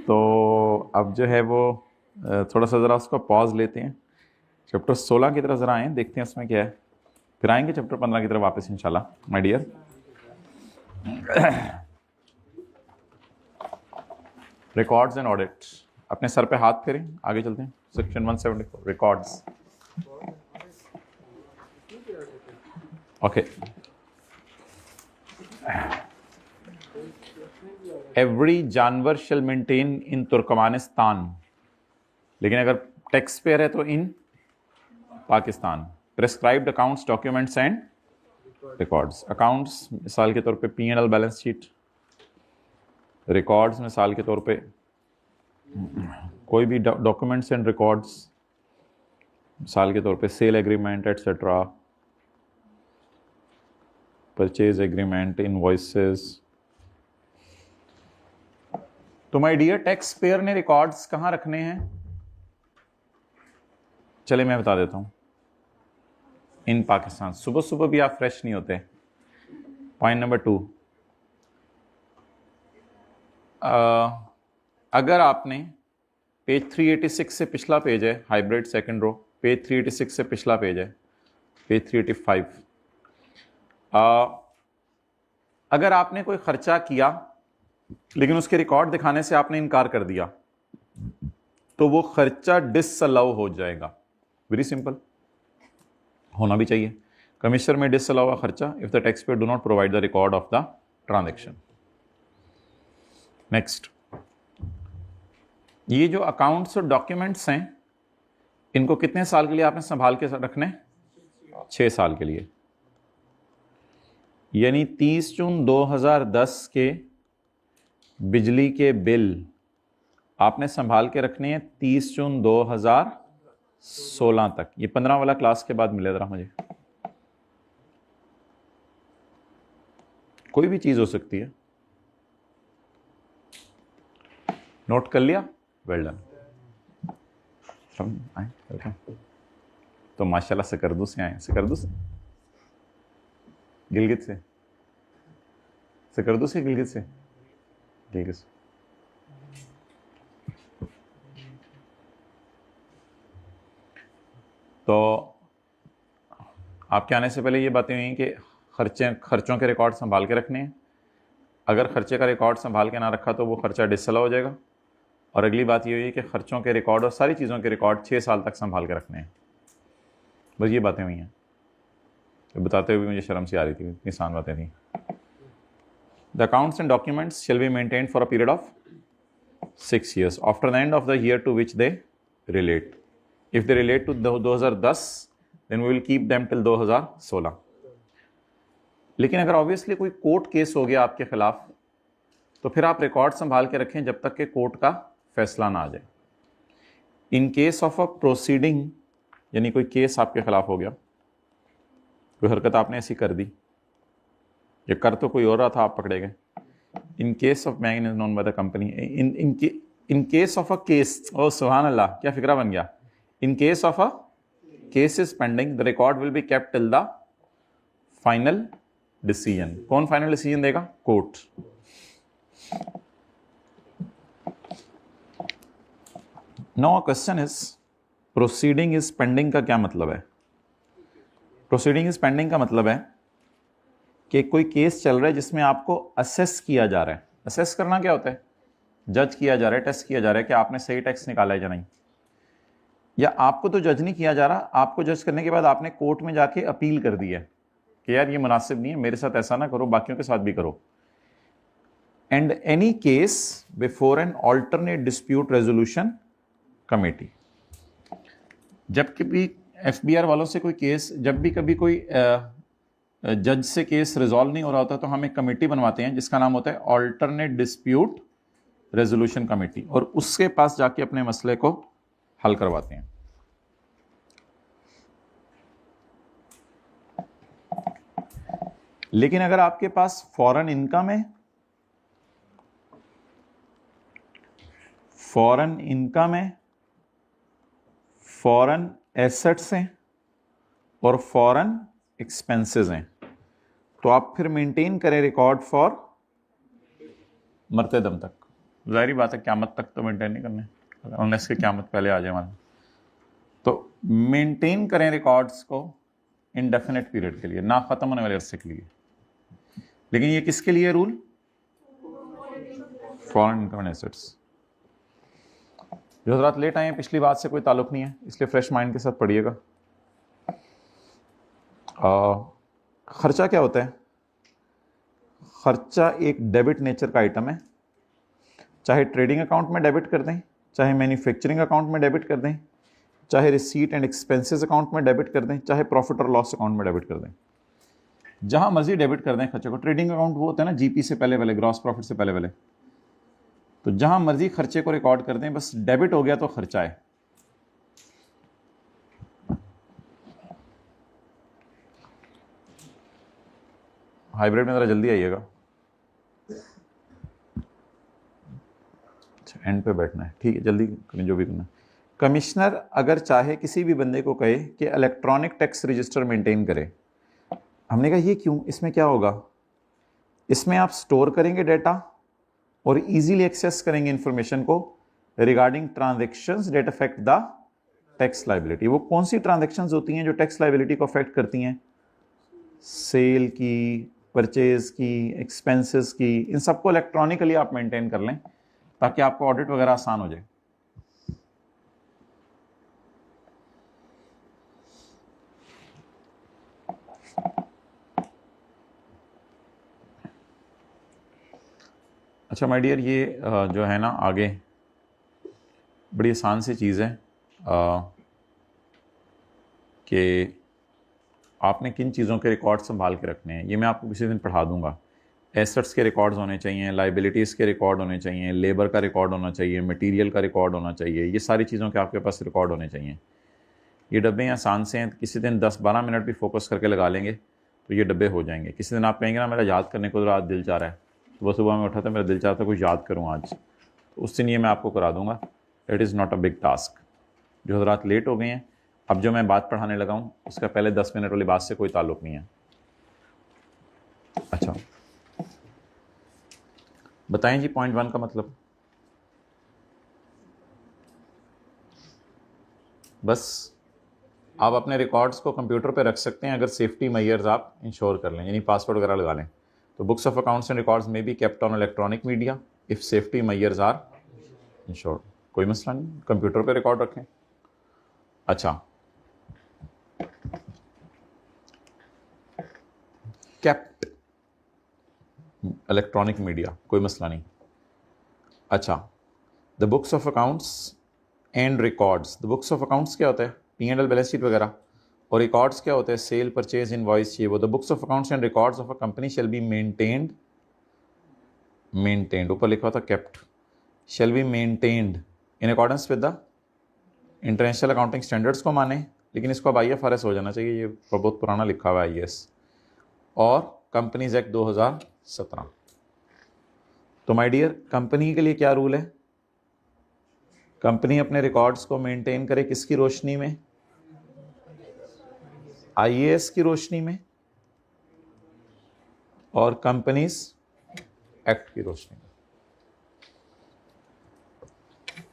तो अब जो है वो थोड़ा सा ज़रा उसको पॉज लेते हैं, चैप्टर 16 की तरफ ज़रा आएँ, देखते हैं उसमें क्या है, फिर आएंगे चैप्टर 15 की तरफ वापस इंशाल्लाह my dear. Records and audit, अपने सर पे हाथ फेरें, आगे चलते हैं। Section 174 records. ओके, एवरी जानवर शेल मेंटेन इन तुर्कमानिस्तान, लेकिन अगर टैक्स पेयर है तो in Pakistan. Prescribed accounts, documents and records. Accounts मिसाल के तौर पे P&L बैलेंस शीट, रिकॉर्ड्स मिसाल के तौर पे कोई भी डॉक्यूमेंट्स एंड रिकॉर्ड्स, मिसाल के तौर पे sale agreement etcetera, purchase agreement, invoices. तो माय डियर टैक्स पेयर ने रिकॉर्ड्स कहां रखने हैं? चले मैं बता देता हूं, इन पाकिस्तान। सुबह सुबह भी आप फ्रेश नहीं होते। पॉइंट नंबर 2, अगर आपने पेज 386 से पिछला पेज है, हाइब्रिड सेकंड रो, पेज 386 से पिछला पेज है, पेज 385। अगर आपने कोई खर्चा किया लेकिन उसके रिकॉर्ड दिखाने से आपने इनकार कर दिया, तो वो खर्चा डिसअलाउ हो जाएगा। वेरी सिंपल, होना भी चाहिए। कमिश्नर में डिसअलाउ हुआ खर्चा if the tax payer do not provide the record of the transaction. Next, ये जो अकाउंट्स और डॉक्यूमेंट्स हैं, इनको कितने साल के लिए आपने संभाल के रखने? 6 साल के लिए। यानी 30 जून 2010 के बिजली के बिल आपने संभाल के रखने हैं 30 जून 2016 तक। ये 15 वाला क्लास के बाद मिले जरा मुझे। कोई भी चीज हो सकती है, नोट कर लिया? Well done. तो माशाल्लाह सकरदू से आए, सकरदू से, गिलगित से, सकरदू से, गिलगित से, गिलगित से। तो आपके आने से पहले ये बातें हुई कि खर्चों के रिकॉर्ड संभाल के रखने हैं। अगर खर्चे का रिकॉर्ड संभाल के ना रखा तो वो खर्चा डिसअलाउ हो जाएगा। और अगली बात ये हुई कि खर्चों के रिकॉर्ड और सारी चीज़ों के रिकॉर्ड 6 साल तक संभाल के रखने हैं। बस ये बातें हुई हैं। तो बताते हुए मुझे शर्म सी आ रही थी, इतनी आसान बातें थी। The accounts and documents shall be maintained for a period of 6 years after the end of the year to which they relate. If they relate to 2010 then we will keep them till 2016। लेकिन अगर obviously कोई court case हो गया आपके खिलाफ, तो फिर आप रिकॉर्ड संभाल के रखें जब तक कि कोर्ट का फैसला ना आ जाए। इन केस ऑफ अ प्रोसीडिंग, यानी कोई केस आपके खिलाफ हो गया, कोई हरकत आपने ऐसी कर दी, ये कर तो कोई और रहा था, आप पकड़े गए। इन केस ऑफ मैगन is known by the company, in case of a case, ओ सुभान अल्लाह, क्या फिक्रा बन गया। In case of a case is pending, the record will be kept till the final decision. कौन फाइनल डिसीजन देगा? Court. Now question is, proceeding is pending का क्या मतलब है? प्रोसीडिंग इज पेंडिंग का मतलब है कि कोई केस चल रहा है जिसमें आपको असेस किया जा रहा है। असेस करना क्या होता है? जज किया जा रहा है, टेस्ट किया जा रहा है कि आपने सही टैक्स निकाला है या नहीं। या आपको तो जज नहीं किया जा रहा, आपको जज करने के बाद आपने कोर्ट में जाके अपील कर दी है कि यार ये मुनासिब नहीं है, मेरे साथ ऐसा ना करो, बाकियों के साथ भी करो। And any case before an alternate dispute resolution committee. जब कभी FBR वालों से कोई केस, जब भी कभी कोई जज से केस रिजॉल्व नहीं हो रहा होता, तो हम एक कमेटी बनवाते हैं जिसका नाम होता है ऑल्टरनेट डिस्प्यूट रेजोल्यूशन कमेटी, और उसके पास जाके अपने मसले को हल करवाते हैं। लेकिन अगर आपके पास फॉरेन इनकम है, फॉरेन इनकम है, फॉरेन एसेट्स हैं और फॉरेन एक्सपेंसेस हैं, तो आप फिर मेंटेन करें रिकॉर्ड फॉर मरते दम तक। जाहिर बात है क़यामत तक तो मेंटेन नहीं करने, अनलेस के क़यामत पहले आ जाए हमारे। तो मेंटेन करें रिकॉर्ड्स को इंडेफिनिट पीरियड के लिए, ना ख़त्म होने वाले अरसे के लिए। लेकिन ये किसके लिए rule? Foreign income and assets. जो हज़रात लेट आए हैं पिछली बात से कोई ताल्लुक़ नहीं है, इसलिए फ्रेश माइंड के साथ पढ़िएगा। ख़र्चा क्या होता है? ख़र्चा एक डेबिट नेचर का आइटम है। चाहे ट्रेडिंग अकाउंट में डेबिट कर दें, चाहे मैन्युफैक्चरिंग अकाउंट में डेबिट कर दें, चाहे रिसीट एंड एक्सपेंसेस अकाउंट में डेबिट कर दें, चाहे प्रॉफिट और लॉस अकाउंट में डेबिट कर दें, जहां मर्जी डेबिट कर दें खर्चे को। ट्रेडिंग अकाउंट वो होता है ना जीपी से पहले वाले, ग्रॉस प्रॉफिट से पहले वाले। तो जहां मर्जी खर्चे को रिकॉर्ड कर दें, बस डेबिट हो गया तो खर्चा है। हाइब्रिड में ज़रा जल्दी आइएगा, अच्छा एंड पे बैठना है, ठीक है जल्दी करें जो भी करना है। कमिश्नर अगर चाहे किसी भी बंदे को कहे कि इलेक्ट्रॉनिक टैक्स रजिस्टर मेंटेन करे, हमने कहा ये क्यों, इसमें क्या होगा? इसमें आप स्टोर करेंगे डेटा और इजीली एक्सेस करेंगे इंफॉर्मेशन को regarding transactions that affect the tax liability. वो कौन सी ट्रांजैक्शंस होती हैं जो टैक्स लायबिलिटी को अफेक्ट करती हैं? सेल की, परचेज की, एक्सपेंसेस की, इन सबको इलेक्ट्रॉनिकली आप मेंटेन कर लें ताकि आपको ऑडिट वगैरह आसान हो जाए। अच्छा माय डियर, ये जो है ना आगे बड़ी आसान सी चीज़ है कि आपने किन चीज़ों के रिकॉर्ड संभाल के रखने हैं। ये मैं आपको किसी दिन पढ़ा दूंगा। एसेट्स के रिकॉर्ड्स होने चाहिए, लाइबिलिटीज़ के रिकॉर्ड होने चाहिए, लेबर का रिकॉर्ड होना चाहिए, मटेरियल का रिकॉर्ड होना चाहिए, ये सारी चीज़ों के आपके पास रिकॉर्ड होने चाहिए। ये डब्बे आसान से हैं, किसी दिन 10-12 मिनट भी फोकस करके लगा लेंगे तो ये डब्बे हो जाएंगे। किसी दिन आप कहेंगे ना मेरा याद करने को ज़रा दिल चाह रहा है, सुबह सुबह में उठा था मेरा दिल चाह था कुछ याद करूँ आज, तो उस दिन ये मैं आपको करा दूंगा। It is not a big task. जो हज़रात लेट हो गए हैं, अब जो मैं बात पढ़ाने लगा हूँ उसका पहले 10 मिनट वाली बात से कोई ताल्लुक़ नहीं है। अच्छा बताएं जी, पॉइंट 1 का मतलब? बस आप अपने रिकॉर्ड्स को कंप्यूटर पे रख सकते हैं अगर सेफ्टी मेजर्स आप इंश्योर कर लें, यानी पासवर्ड वगैरह लगा लें। तो books of accounts and records में be kept on electronic media if safety measures are ensured. कोई मसला नहीं, कंप्यूटर पे रिकॉर्ड रखें। अच्छा, केप्ट इलेक्ट्रॉनिक मीडिया, कोई मसला नहीं। अच्छा, the books of accounts and records. The books of accounts क्या होता है? P&L बैलेंस शीट वगैरह। और रिकॉर्ड्स क्या होते हैं? सेल, परचेज, इनवॉइस, ये वो। The books of accounts and records of a company shall be maintained, ऊपर लिखा था kept, shall be maintained in accordance with the international accounting standards को माने, लेकिन इसको अब IFRS हो जाना चाहिए, ये बहुत पुराना लिखा हुआ है IAS, और कंपनीज एक्ट 2017। तो माय डियर, कंपनी के लिए क्या रूल है? कंपनी अपने रिकॉर्ड्स को मेंटेन करे किसकी रोशनी में? IAS की रोशनी में और कंपनीज एक्ट की रोशनी में।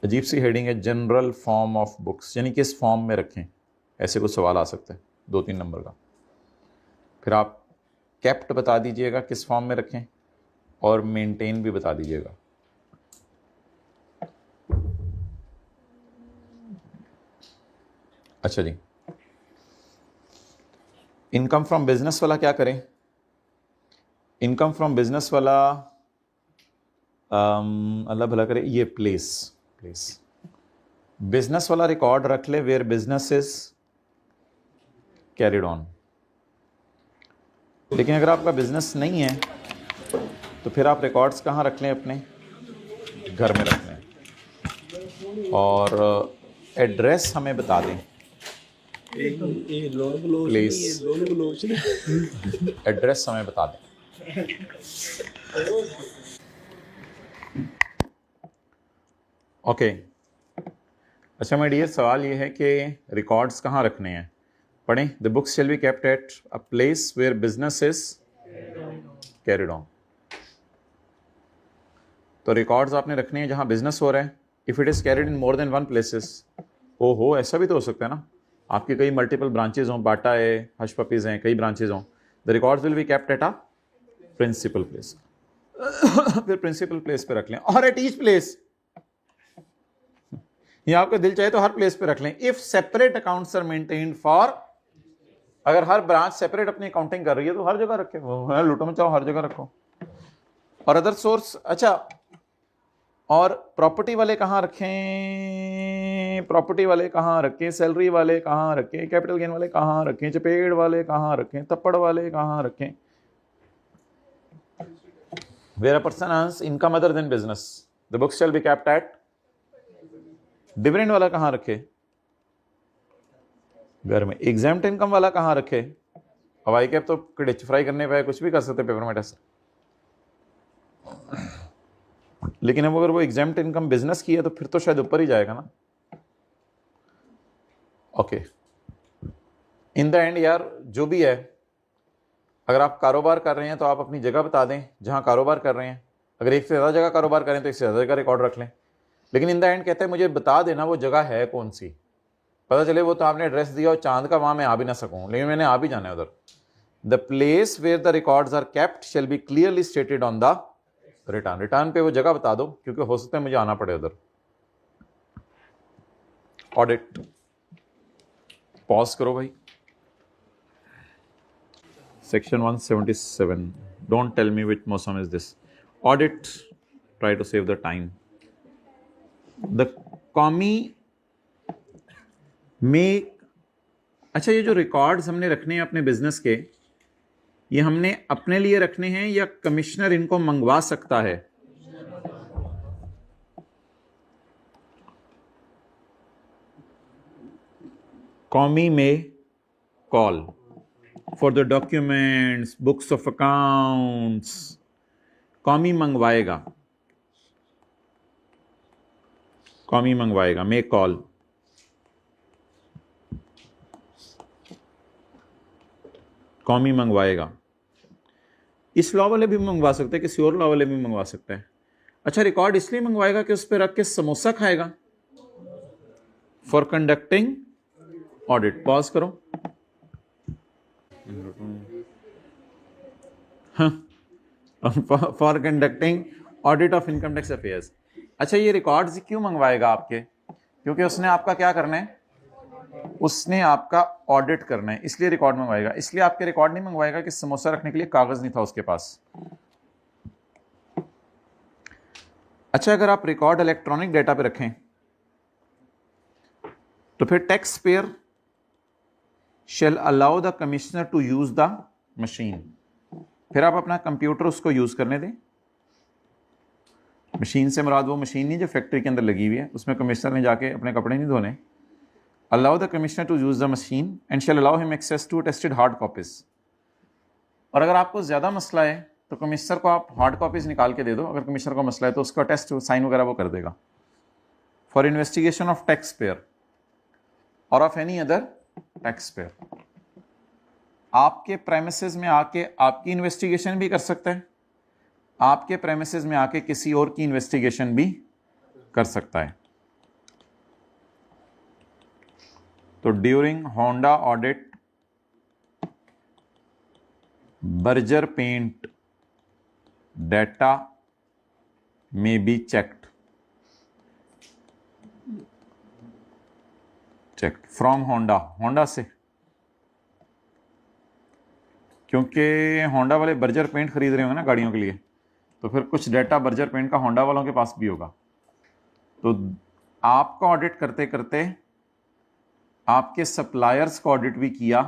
अजीब सी हेडिंग है, जनरल फॉर्म ऑफ बुक्स, यानी किस फॉर्म में रखें, ऐसे कुछ सवाल आ सकते हैं 2-3 नंबर का। फिर आप केप्ट बता दीजिएगा किस फॉर्म में रखें और मेंटेन भी बता दीजिएगा। अच्छा जी, इनकम फ्रॉम बिजनेस वाला क्या करें? इनकम फ्रॉम बिजनेस वाला अल्लाह भला करे, ये प्लेस बिजनेस वाला रिकॉर्ड रख ले where business is carried on. लेकिन अगर आपका बिजनेस नहीं है तो फिर आप रिकॉर्ड्स कहाँ रख लें? अपने घर में रख लें, और एड्रेस हमें बता दें प्लीज, एड्रेस हमें बता दें। ओके अच्छा माय डियर, सवाल ये है कि रिकॉर्ड्स कहाँ रखने हैं? पढ़ें। The books shall be kept at a place where business is carried on. तो रिकॉर्ड्स आपने रखने हैं जहाँ बिजनेस हो रहा है। If it is carried in more than one places, हो ऐसा भी तो हो सकता है ना, आपके कई मल्टीपल ब्रांचेज हों, बाटा है, हश पपीज़ हैं, कई ब्रांचेज हों, the records will be kept at a principal place. फिर प्रिंसिपल प्लेस पे रख लें, और एट ईच प्लेस, या आपका दिल चाहे तो हर प्लेस पे रख लें। If separate accounts are maintained for, अगर हर ब्रांच सेपरेट अपनी अकाउंटिंग कर रही है तो हर जगह रखे, वो लूटो मचाओ हर जगह रखो। और अदर सोर्स, अच्छा, और प्रॉपर्टी वाले कहाँ रखें, प्रॉपर्टी वाले कहाँ रखें, सैलरी वाले कहाँ रखें, कैपिटल गेन वाले कहाँ रखें, चपेड़ वाले कहाँ रखें, थप्पड़ वाले कहाँ रखें। Where a person earns income other than business, the books shall be kept at, dividend वाला कहाँ रखे, घर में। एग्जाम्प्ट इनकम वाला कहाँ रखे, हवाई कैब तो डिच फ्राई करने पे कुछ भी कर सकते पेपर में टेस्ट, लेकिन अब अगर वो एग्जाम्प्ट इनकम बिजनेस की है तो फिर तो शायद ऊपर ही जाएगा ना। ओके, इन द एंड यार जो भी है, अगर आप कारोबार कर रहे हैं तो आप अपनी जगह बता दें जहां कारोबार कर रहे हैं। अगर एक से ज़्यादा जगह कारोबार करें तो एक से ज़्यादा जगह रिकॉर्ड रख लें, लेकिन इन द एंड कहते हैं मुझे बता देना वो जगह है कौन सी। पता चले वो तो आपने एड्रेस दिया और चांद का, वहां मैं आ भी ना सकूं, लेकिन मैंने आ भी जाना है उधर। The place where the records are kept shall be clearly stated on the return. Return पे वो जगह बता दो, क्योंकि हो सकता है मुझे आना पड़े उधर। ऑडिट, पॉज करो भाई। Section 177. Don't tell me which मौसम is this. Audit. Try to save the time. The कॉमी में, अच्छा, ये जो रिकॉर्ड्स हमने रखने हैं अपने बिजनेस के, ये हमने अपने लिए रखने हैं या कमिश्नर इनको मंगवा सकता है? कॉमी may call for the documents, books of accounts, कॉमी मंगवाएगा, कॉमी मंगवाएगा, मेक कॉल। कॉमी मंगवाएगा। इस लॉ वाले भी मंगवा सकते हैं, किसी और लॉ वाले भी मंगवा सकते हैं। अच्छा, रिकॉर्ड इसलिए मंगवाएगा कि उस पर रख के समोसा खाएगा। फॉर कंडक्टिंग ऑडिट, पॉज करो। For conducting audit of income tax affairs. अच्छा, ये रिकॉर्ड्स क्यों मंगवाएगा आपके? क्योंकि उसने आपका क्या करना है, उसने आपका ऑडिट करना है, इसलिए रिकॉर्ड मंगवाएगा। इसलिए आपके रिकॉर्ड नहीं मंगवाएगा कि समोसा रखने के लिए कागज नहीं था उसके पास। अच्छा, अगर आप रिकॉर्ड इलेक्ट्रॉनिक डेटा पे रखें तो फिर tax payer shall allow the commissioner to use the machine. फिर आप अपना कंप्यूटर उसको यूज करने दें। मशीन से मुराद वो मशीन नहीं जो फैक्ट्री के अंदर लगी हुई है, उसमें कमिश्नर ने जाके अपने कपड़े नहीं धोने। Allow the commissioner to use the machine and shall allow him access to tested hard copies. और अगर आपको ज्यादा मसला है तो कमिश्नर को आप हार्ड कॉपीज निकाल के दे दो। अगर कमिश्नर को मसला है तो उसका टेस्ट साइन वगैरह वो कर देगा। For investigation of tax payer और of any other tax payer, आपके प्रेमिसेस में आके आपकी इन्वेस्टिगेशन भी कर सकता है, आपके प्रेमिसेस में आके किसी और की इन्वेस्टिगेशन भी कर सकता है। तो during Honda audit Berger paint data may be checked from Honda से, क्योंकि होंडा वाले बर्जर पेंट खरीद रहे होंगे ना गाड़ियों के लिए, तो फिर कुछ डेटा बर्जर पेंट का होंडा वालों के पास भी होगा। तो आपका ऑडिट करते करते आपके सप्लायर्स का ऑडिट भी किया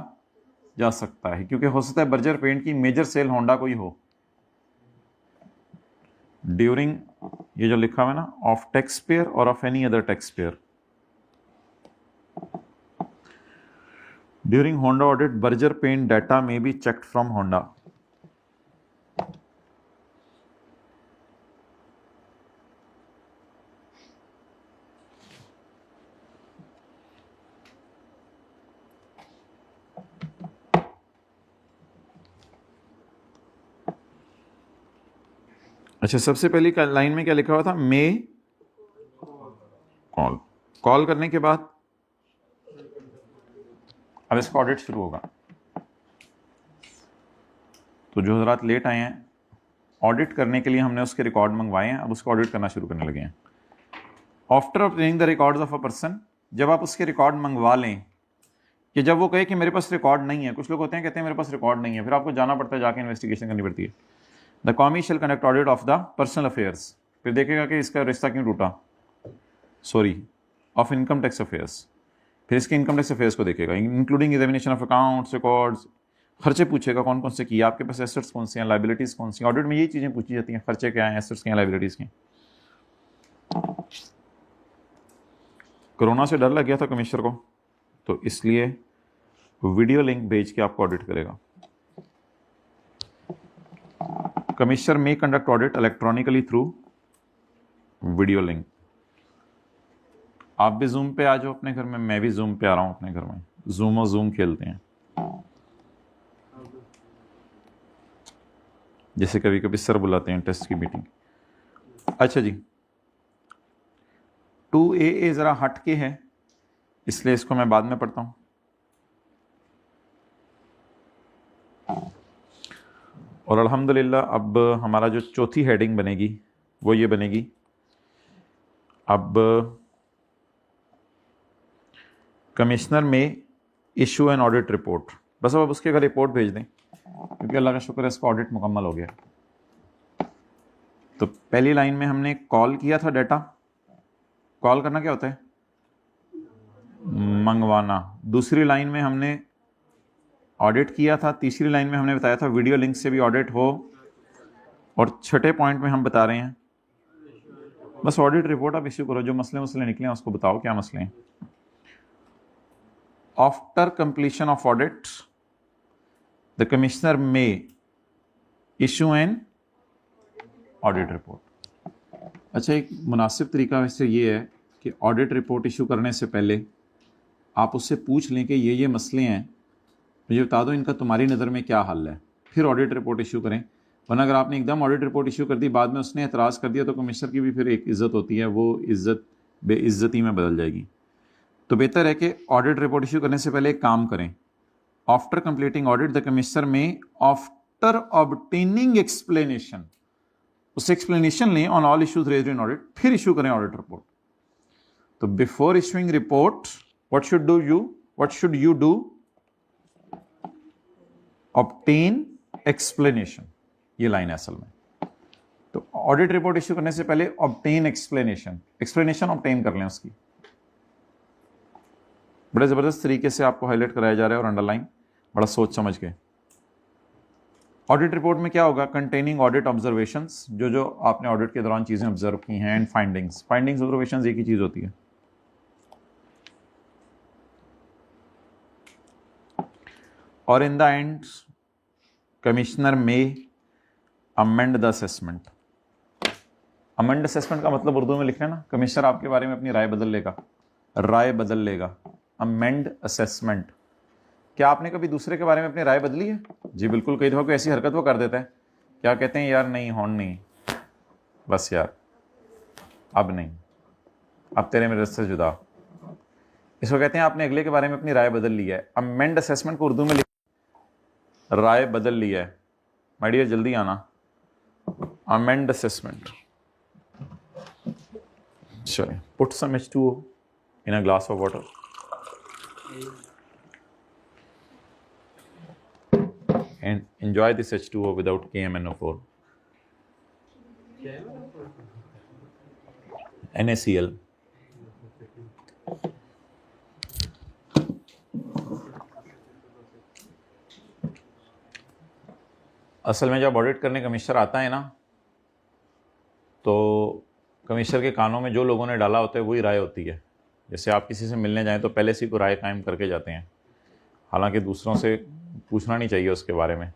जा सकता है, क्योंकि हो सकता है बर्जर पेंट की मेजर सेल होंडा को ही हो। ड्यूरिंग, ये जो लिखा हुआ है ना, ऑफ टैक्स पेयर और of any other tax payer, during Honda audit Berger paint data may be checked from Honda. अच्छा, सबसे पहली लाइन में क्या लिखा हुआ था? मे कॉल। कॉल करने के बाद अब इसका ऑडिट शुरू होगा। तो जो हजरात लेट आए हैं, ऑडिट करने के लिए हमने उसके रिकॉर्ड मंगवाए हैं, अब उसको ऑडिट करना शुरू करने लगे हैं। After obtaining the records of a person, जब आप उसके रिकॉर्ड मंगवा लें, कि जब वो कहे कि मेरे पास रिकॉर्ड नहीं है, कुछ लोग होते हैं कहते हैं मेरे पास रिकॉर्ड नहीं है, फिर आपको जाना पड़ता है, जाके इन्वेस्टिगेशन करनी पड़ती है। द कॉमी shall conduct audit of the personal affairs, फिर देखेगा कि इसका रिश्ता क्यों टूटा, sorry, of income tax affairs, फिर इसके इनकम टैक्स अफेयर्स को देखेगा, including examination of accounts, records, खर्चे पूछेगा कौन कौन से किए, आपके पास एसेट्स कौन सी हैं, लाइबिलिटीज़ कौन सी हैं। ऑडिट में यही चीज़ें पूछी जाती हैं, खर्चे क्या हैं, एसेट्स क्या हैं, लाइबिलिटीज़ क्या हैं। कोरोना से डर लग गया था कमिश्नर को, तो इसलिए वीडियो लिंक भेज के आपको ऑडिट करेगा। Commissioner may conduct audit electronically through video link. आप भी जूम पे आ जाओ अपने घर में, मैं भी जूम पे आ रहा हूं अपने घर में, जूम और जूम खेलते हैं। जैसे कभी कभी सर बुलाते हैं टेस्ट की मीटिंग। अच्छा जी, 2AA ज़रा हट के है, इसलिए इसको मैं बाद में पढ़ता हूँ। और अल्हम्दुलिल्लाह अब हमारा जो चौथी हेडिंग बनेगी वो ये बनेगी, अब कमिश्नर में इशू एन ऑडिट रिपोर्ट। बस अब उसके अगर रिपोर्ट भेज दें, क्योंकि अल्लाह का शुक्र है इसका ऑडिट मुकम्मल हो गया। तो पहली लाइन में हमने कॉल किया था डाटा, कॉल करना क्या होता है? मंगवाना। दूसरी लाइन में हमने ऑडिट किया था, तीसरी लाइन में हमने बताया था वीडियो लिंक से भी ऑडिट हो, और छठे पॉइंट में हम बता रहे हैं बस ऑडिट रिपोर्ट आप इश्यू करो, जो मसले निकले हैं उसको बताओ क्या मसले हैं। After completion of audit the commissioner may issue an audit report. अच्छा, एक मुनासिब तरीका वैसे ये है कि ऑडिट रिपोर्ट इशू करने से पहले आप उससे पूछ लें कि ये मसले हैं, मुझे बता दो इनका तुम्हारी नज़र में क्या हल है, फिर ऑडिट रिपोर्ट इशू करें। वरना अगर आपने एकदम ऑडिट रिपोर्ट इशू कर दी, बाद में उसने एतराज़ कर दिया, तो कमिश्नर की भी फिर एक इज़्ज़त होती है, वो इज़्ज़त बेइज्जती में बदल जाएगी। तो बेहतर है कि ऑडिट रिपोर्ट इशू करने से पहले एक काम करें, after completing audit the commissioner में आफ्टर ऑब्टेनिंग एक्सप्लेनेशन, उससे एक्सप्लेनेशन लें on all issues raised in audit, फिर इशू करें ऑडिट रिपोर्ट। तो before issuing report what should you do? Obtain explanation, ये लाइन है असल में। तो ऑडिट रिपोर्ट इश्यू करने से पहले ऑब्टेन एक्सप्लेनेशन ऑब्टेन कर लें उसकी। बड़े ज़बरदस्त तरीके से आपको हाईलाइट कराया जा रहा है और अंडरलाइन बड़ा सोच समझ के। ऑडिट रिपोर्ट में क्या होगा? कंटेनिंग ऑडिट ऑब्जर्वेशंस, जो आपने ऑडिट के दौरान चीज़ें ऑब्जर्व की हैं, एंड फाइंडिंग्स ऑब्जर्वेशंस एक ही चीज़ होती है। और इन द एंड कमिश्नर में amend the assessment. Amend assessment का मतलब उर्दू में लिख रहे हैं ना, कमिश्नर आपके बारे में अपनी राय बदल लेगा। Amend assessment. क्या आपने कभी दूसरे के बारे में अपनी राय बदली है? जी बिल्कुल, कई दफ़ा कोई ऐसी हरकत वो कर देता है, क्या कहते हैं, यार नहीं होन नहीं, बस यार अब नहीं, अब तेरे मेरे रास्ते जुदा। इसको कहते हैं आपने अगले के बारे में अपनी राय बदल ली है। अमेंड असेसमेंट को उर्दू में राय बदल ली है। माय डियर जल्दी आना। Amend assessment. चलिए, put some H2O in a glass of water and enjoy this H2O without KMNO4. NaCl. असल में जब ऑडिट करने कमिश्नर आता है ना, तो कमिश्नर के कानों में जो लोगों ने डाला होता है वही राय होती है। जैसे आप किसी से मिलने जाएं तो पहले से को राय कायम करके जाते हैं, हालांकि दूसरों से पूछना नहीं चाहिए उसके बारे में,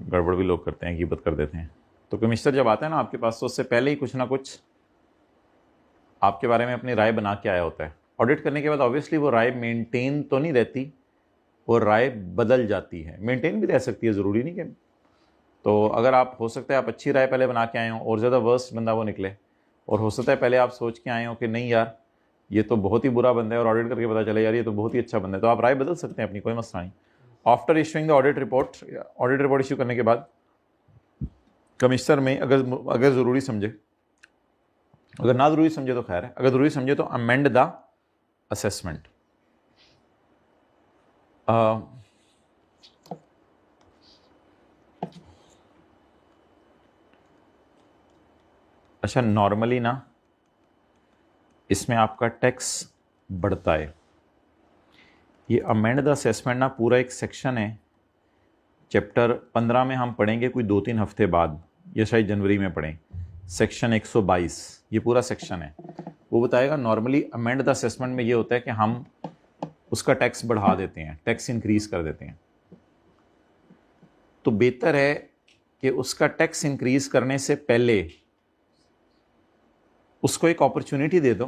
गड़बड़ भी लोग करते हैं, गिबत कर देते हैं। तो कमिश्नर जब आता है ना आपके पास, तो उससे पहले ही कुछ ना कुछ आपके बारे में अपनी राय बना के आया होता है। ऑडिट करने के बाद ऑब्वियसली वो राय मेंटेन तो नहीं रहती, वो राय बदल जाती है। मेंटेन भी रह सकती है, ज़रूरी नहीं कि। तो अगर आप, हो सकता है आप अच्छी राय पहले बना के आए हो और ज़्यादा वर्स्ट बंदा वो निकले, और हो सकता है पहले आप सोच के आए हो कि नहीं यार ये तो बहुत ही बुरा बंदा है, और ऑडिट करके पता चले यार ये तो बहुत ही अच्छा बंदा है, तो आप राय बदल सकते हैं अपनी, कोई मसला नहीं। After issuing the audit report issue करने के बाद कमिश्नर में अगर ज़रूरी समझे, अगर ना ज़रूरी समझे तो खैर है, अगर ज़रूरी समझे तो अमेंड द असेसमेंट। अच्छा, नॉर्मली ना इसमें आपका टैक्स बढ़ता है। ये अमेंड द असेसमेंट ना पूरा एक सेक्शन है, चैप्टर 15 में हम पढ़ेंगे कोई 2-3 हफ्ते बाद, या शायद जनवरी में पढ़ें, सेक्शन 122, ये पूरा सेक्शन है, वो बताएगा नॉर्मली अमेंड द असेसमेंट में ये होता है कि हम उसका टैक्स बढ़ा देते हैं, टैक्स इंक्रीज कर देते हैं। तो बेहतर है कि उसका टैक्स इंक्रीज करने से पहले उसको एक अपॉर्चुनिटी दे दो,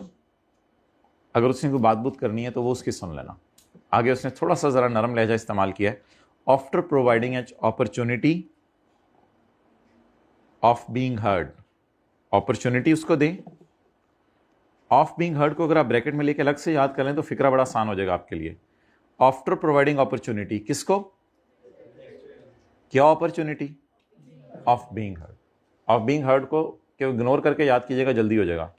अगर उसने कोई बात बूत करनी है तो वो उसकी सुन लेना। आगे उसने थोड़ा सा ज़रा नरम लहजा इस्तेमाल किया है, after providing H opportunity of being heard, opportunity उसको दें। ऑफ बीइंग हर्ड को अगर आप ब्रैकेट में लेके अलग से याद कर लें तो फिक्रा बड़ा आसान हो जाएगा आपके लिए। आफ्टर प्रोवाइडिंग अपॉर्चुनिटी, किसको, क्या opportunity, of being heard. Of being heard को इग्नोर करके याद कीजिएगा, जल्दी हो जाएगा।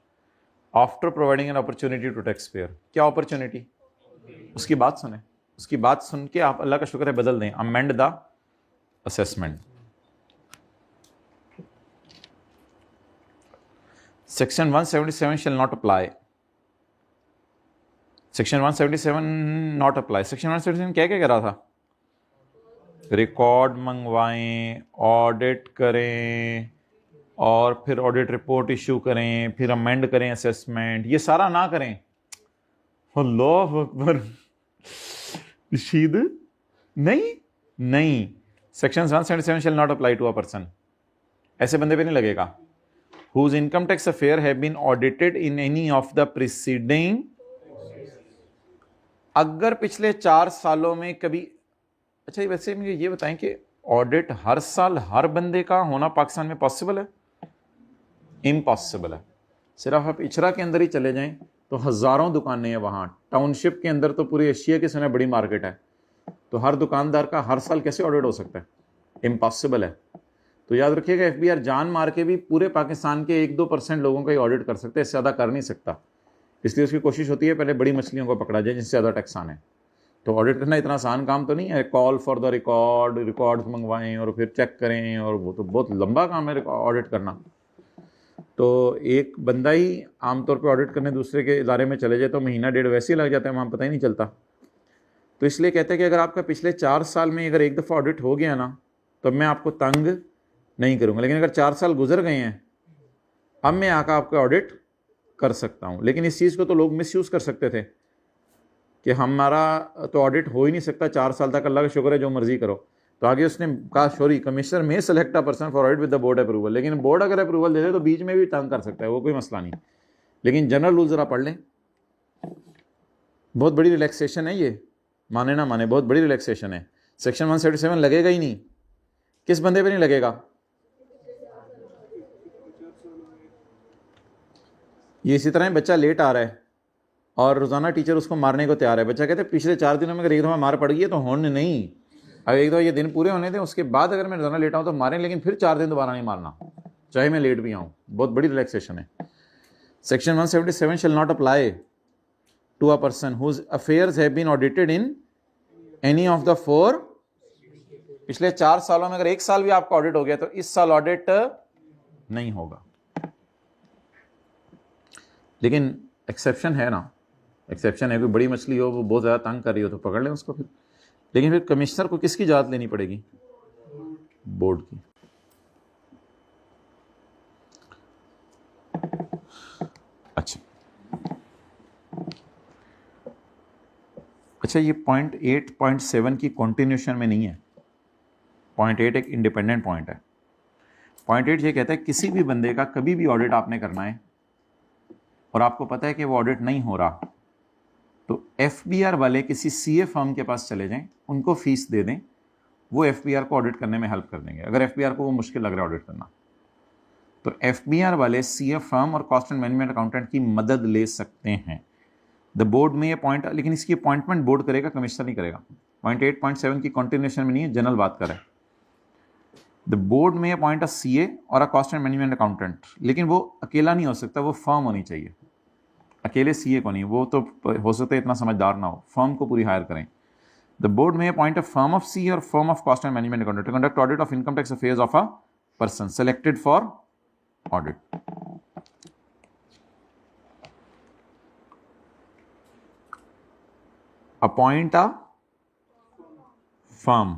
After providing an opportunity to tax payer, क्या अपॉर्चुनिटी, उसकी बात सुने, उसकी बात सुन के आप अल्लाह का शुक्र है बदल दें, amend the assessment. Section 177 shall not apply, section 177 not apply. Section 177 क्या क्या कह रहा था, रिकॉर्ड मंगवाएं, ऑडिट करें, और फिर ऑडिट रिपोर्ट इशू करें, फिर अमेंड करें असेसमेंट, ये सारा ना करें। अल्लाह अकबर, रशीद नहीं, section 177 shall not apply to a person, ऐसे बंदे पे नहीं लगेगा। whose income tax affair have been audited in any of the preceding, अगर पिछले 4 सालों में कभी, अच्छा वैसे मुझे ये बताएं कि ऑडिट हर साल हर बंदे का होना पाकिस्तान में पॉसिबल है? इम्पॉसिबल है। सिर्फ आप इचरा के अंदर ही चले जाएं तो हज़ारों दुकानें हैं वहाँ, टाउनशिप के अंदर तो पूरी एशिया की सुना बड़ी मार्केट है, तो हर दुकानदार का हर साल कैसे ऑडिट हो सकता है? इम्पॉसिबल है। तो याद रखिएगा एफबीआर जान मार के भी पूरे पाकिस्तान के 1-2% लोगों का ही ऑडिट कर सकते हैं, इससे ज़्यादा कर नहीं सकता। इसलिए उसकी कोशिश होती है पहले बड़ी मछलियों को पकड़ा जाए जिनसे ज़्यादा टैक्स आने। तो ऑडिट करना इतना आसान काम तो नहीं है, कॉल फॉर द रिकॉर्ड्स मंगवाएं और फिर चेक करें, और वो तो बहुत लंबा काम है ऑडिट करना। तो एक बंदा ही आमतौर पर ऑडिट करने दूसरे के इदारे में चले जाए तो महीना डेढ़ वैसे ही लग जाता है, वहाँ पता ही नहीं चलता। तो इसलिए कहते हैं कि अगर आपका पिछले 4 साल में अगर एक दफ़ा ऑडिट हो गया ना तो मैं आपको तंग नहीं करूँगा, लेकिन अगर 4 साल गुजर गए हैं अब मैं आकर आपका ऑडिट कर सकता हूँ। लेकिन इस चीज़ को तो लोग मिसयूज़ कर सकते थे कि हमारा तो ऑडिट हो ही नहीं सकता 4 साल तक, अल्लाह का शुक्र है जो मर्जी करो। तो आगे उसने कहा सॉरी कमिश्नर में select a person for audit with the board approval, लेकिन बोर्ड अगर अप्रूवल दे दे तो बीच में भी तंग कर सकता है, वो कोई मसला नहीं। लेकिन जनरल रूल ज़रा पढ़ लें, बहुत बड़ी रिलैक्सेशन है ये, माने ना माने बहुत बड़ी रिलैक्सेशन है। सेक्शन 177 लगेगा ही नहीं, किस बंदे पे नहीं लगेगा? ये इसी तरह बच्चा लेट आ रहा है और रोज़ाना टीचर उसको मारने को तैयार है। बच्चा कहते हैं पिछले 4 दिनों में अगर एक दफ़ा मार पड़ गई है तो होने नहीं, अगर एक दफ़ा ये दिन पूरे होने दें उसके बाद अगर मैं रोज़ाना लेट आऊँ तो मारें, लेकिन फिर 4 दिन दोबारा नहीं मारना, चाहे मैं लेट भी आऊँ। बहुत बड़ी रिलैक्सेशन है। Section 177 shall not apply to a person whose affairs have been audited in any of the 4, पिछले 4 सालों में अगर 1 साल भी आपका ऑडिट हो गया तो इस साल ऑडिट नहीं होगा। लेकिन एक्सेप्शन है ना, एक्सेप्शन है, कोई बड़ी मछली हो वो बहुत ज़्यादा तंग कर रही हो तो पकड़ लें उसको फिर। लेकिन फिर कमिश्नर को किसकी इजाज़त लेनी पड़ेगी? बोर्ड की। अच्छा ये पॉइंट 8.7 की कॉन्टिन्यूशन में नहीं है। पॉइंट 8 एक इंडिपेंडेंट पॉइंट है। पॉइंट 8 ये कहता है किसी भी बंदे का कभी भी ऑडिट आपने करना है और आपको पता है कि वो ऑडिट नहीं हो रहा, तो एफबीआर वाले किसी सीए फर्म के पास चले जाएं, उनको फीस दे दें, वो एफबीआर को ऑडिट करने में हेल्प कर देंगे, अगर एफबीआर को वो मुश्किल लग रहा है ऑडिट करना। तो एफबीआर वाले सीए फर्म और कॉस्ट एंड मैनेजमेंट अकाउंटेंट की मदद ले सकते हैं। द बोर्ड में ये पॉइंट, लेकिन इसकी अपॉइंटमेंट बोर्ड करेगा, कमिश्नर नहीं करेगा। पॉइंट 8.7 की कॉन्टिन्यूशन में नहीं है, जनरल बात कर रहे हैं। The board may appoint a CA और a cost and management accountant, लेकिन वो अकेला नहीं हो सकता, वो फर्म होनी चाहिए। अकेले सीए को नहीं, वो तो हो सकता है इतना समझदार ना हो, फर्म को पूरी हायर करें। The board may appoint a firm of CA और firm of cost and management accountant to conduct audit of income tax affairs of a person selected for audit. Appoint a firm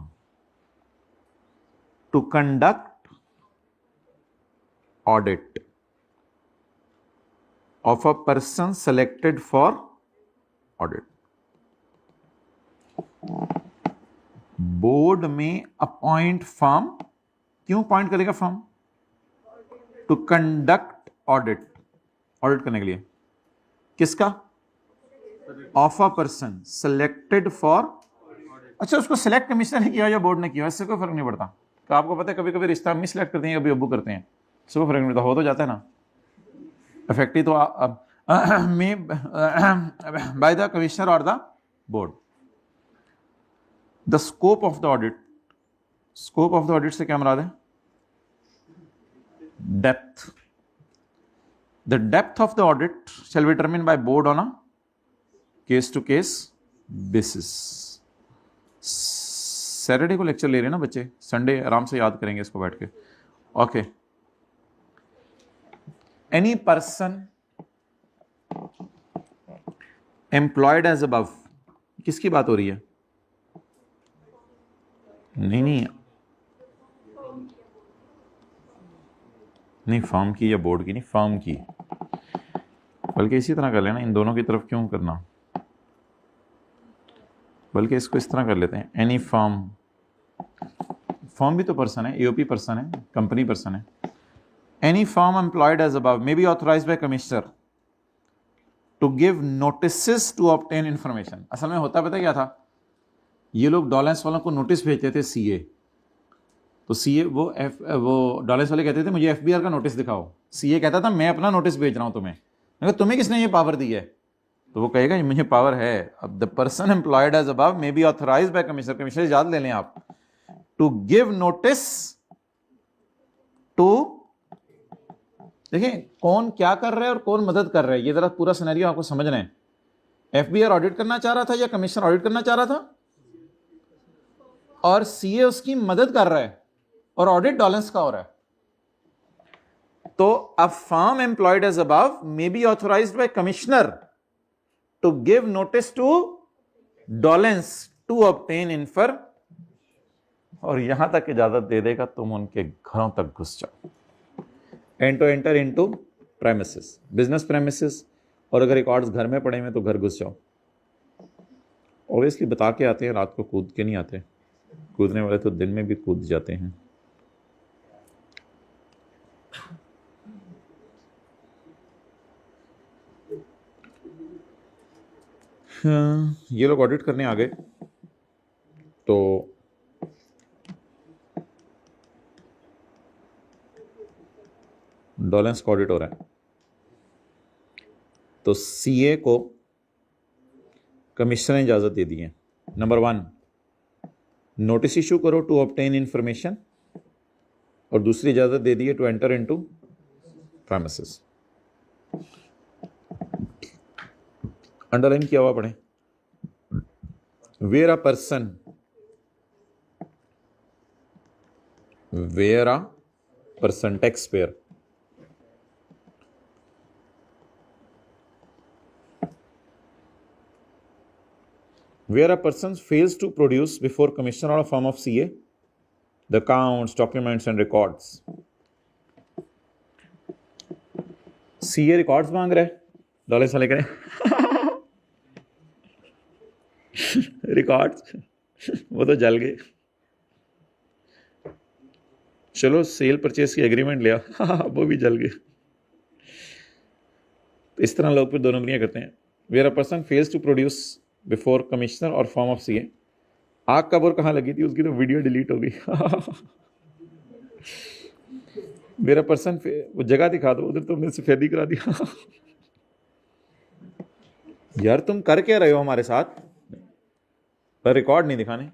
to conduct audit of a person selected for audit। Board may appoint firm, क्यों appoint करेगा firm? To conduct audit, audit करने के लिए किसका? Of a person selected for. अच्छा, उसको select commissioner ने किया या बोर्ड ने किया, इससे कोई फर्क नहीं पड़ता। तो आपको पता है कभी कभी रिश्ता हम सिलेक्ट करते हैं, कभी अब्बू करते हैं, इससे फर्क नहीं पड़ता, हो तो जाता है ना। इफेक्टिव तो बाय द कमिश्नर और the board. The scope of the audit, scope of the audit से क्या मुराद है? Depth. The depth of the audit shall be determined by board on a case to case basis. Saturday को lecture ले रहे हैं ना बच्चे, संडे आराम से याद करेंगे इसको बैठ के। Okay, any person employed as above, किसकी बात हो रही है? नहीं, फर्म की या बोर्ड की नहीं, फर्म की। बल्कि इसी तरह कर लेना, इन दोनों की तरफ क्यों करना, बल्कि इसको इस तरह कर लेते हैं, एनी फर्म। फर्म भी तो पर्सन है, एओपी पर्सन है, कंपनी पर्सन है। Any firm employed as above may be authorised by commissioner to give notices to obtain information. असल में होता पता क्या था, ये लोग डॉलेंस वालों को नोटिस भेजते थे सीए, तो सीए वो डॉलेंस वाले कहते थे मुझे एफबीआर का नोटिस दिखाओ, सीए कहता था मैं अपना नोटिस भेज रहा हूं तुम्हें। मगर तुम्हें किसने ये पावर दी है? तो वो कहेगा मुझे पावर है। अब the person employed as above may be authorised by commissioner, commissioner याद ले लें आप, टू गिव नोटिस टू, देखिए कौन क्या कर रहा है और कौन मदद कर रहा है, ये जरा पूरा सिनेरियो आपको समझना है। एफबीआर ऑडिट करना चाह रहा था या कमिश्नर ऑडिट करना चाह रहा था, और सीए उसकी मदद कर रहा है और ऑडिट डॉलेंस का हो रहा है। तो a firm employed as above may be authorised by commissioner to give notice to Dawlance to obtain information, और यहां तक इजाजत दे देगा तुम उनके घरों तक घुस जाओ, and to enter into premises, business premises, और अगर रिकॉर्ड्स घर में पड़े हुए तो घर घुस जाओ। ऑब्वियसली बता के आते हैं, रात को कूद के नहीं आते, कूदने वाले तो दिन में भी कूद जाते हैं। ये लोग ऑडिट करने आ गए, तो डॉलेंस का ऑडिट हो रहा है, तो सीए को कमिश्नर ने इजाजत दे दी है। नंबर 1, नोटिस इशू करो टू ऑब्टेन इंफॉर्मेशन, और दूसरी इजाजत दे दी है to enter into premises. Underline किया हुआ पढ़े, where a person tax payer where a person fails to produce before commissioner or a firm of CA the accounts, documents and records. CA records मांग रहा है, डॉलर साले करें records, वो तो जल गए। चलो सेल परचेज की एग्रीमेंट लिया वो भी जल गए। तो इस तरह लोग फिर दोनों नौकरियां करते हैं। Where a person fails to produce before commissioner और फॉर्म ऑफ सीए आग कब और कहाँ लगी थी उसकी तो वीडियो डिलीट हो गई। मेरा पर्सन वो जगह दिखा दो, उधर तो मेरे से फेरी करा दिया। यार तुम कर क्या रहे हो हमारे साथ, पर रिकॉर्ड नहीं दिखाने।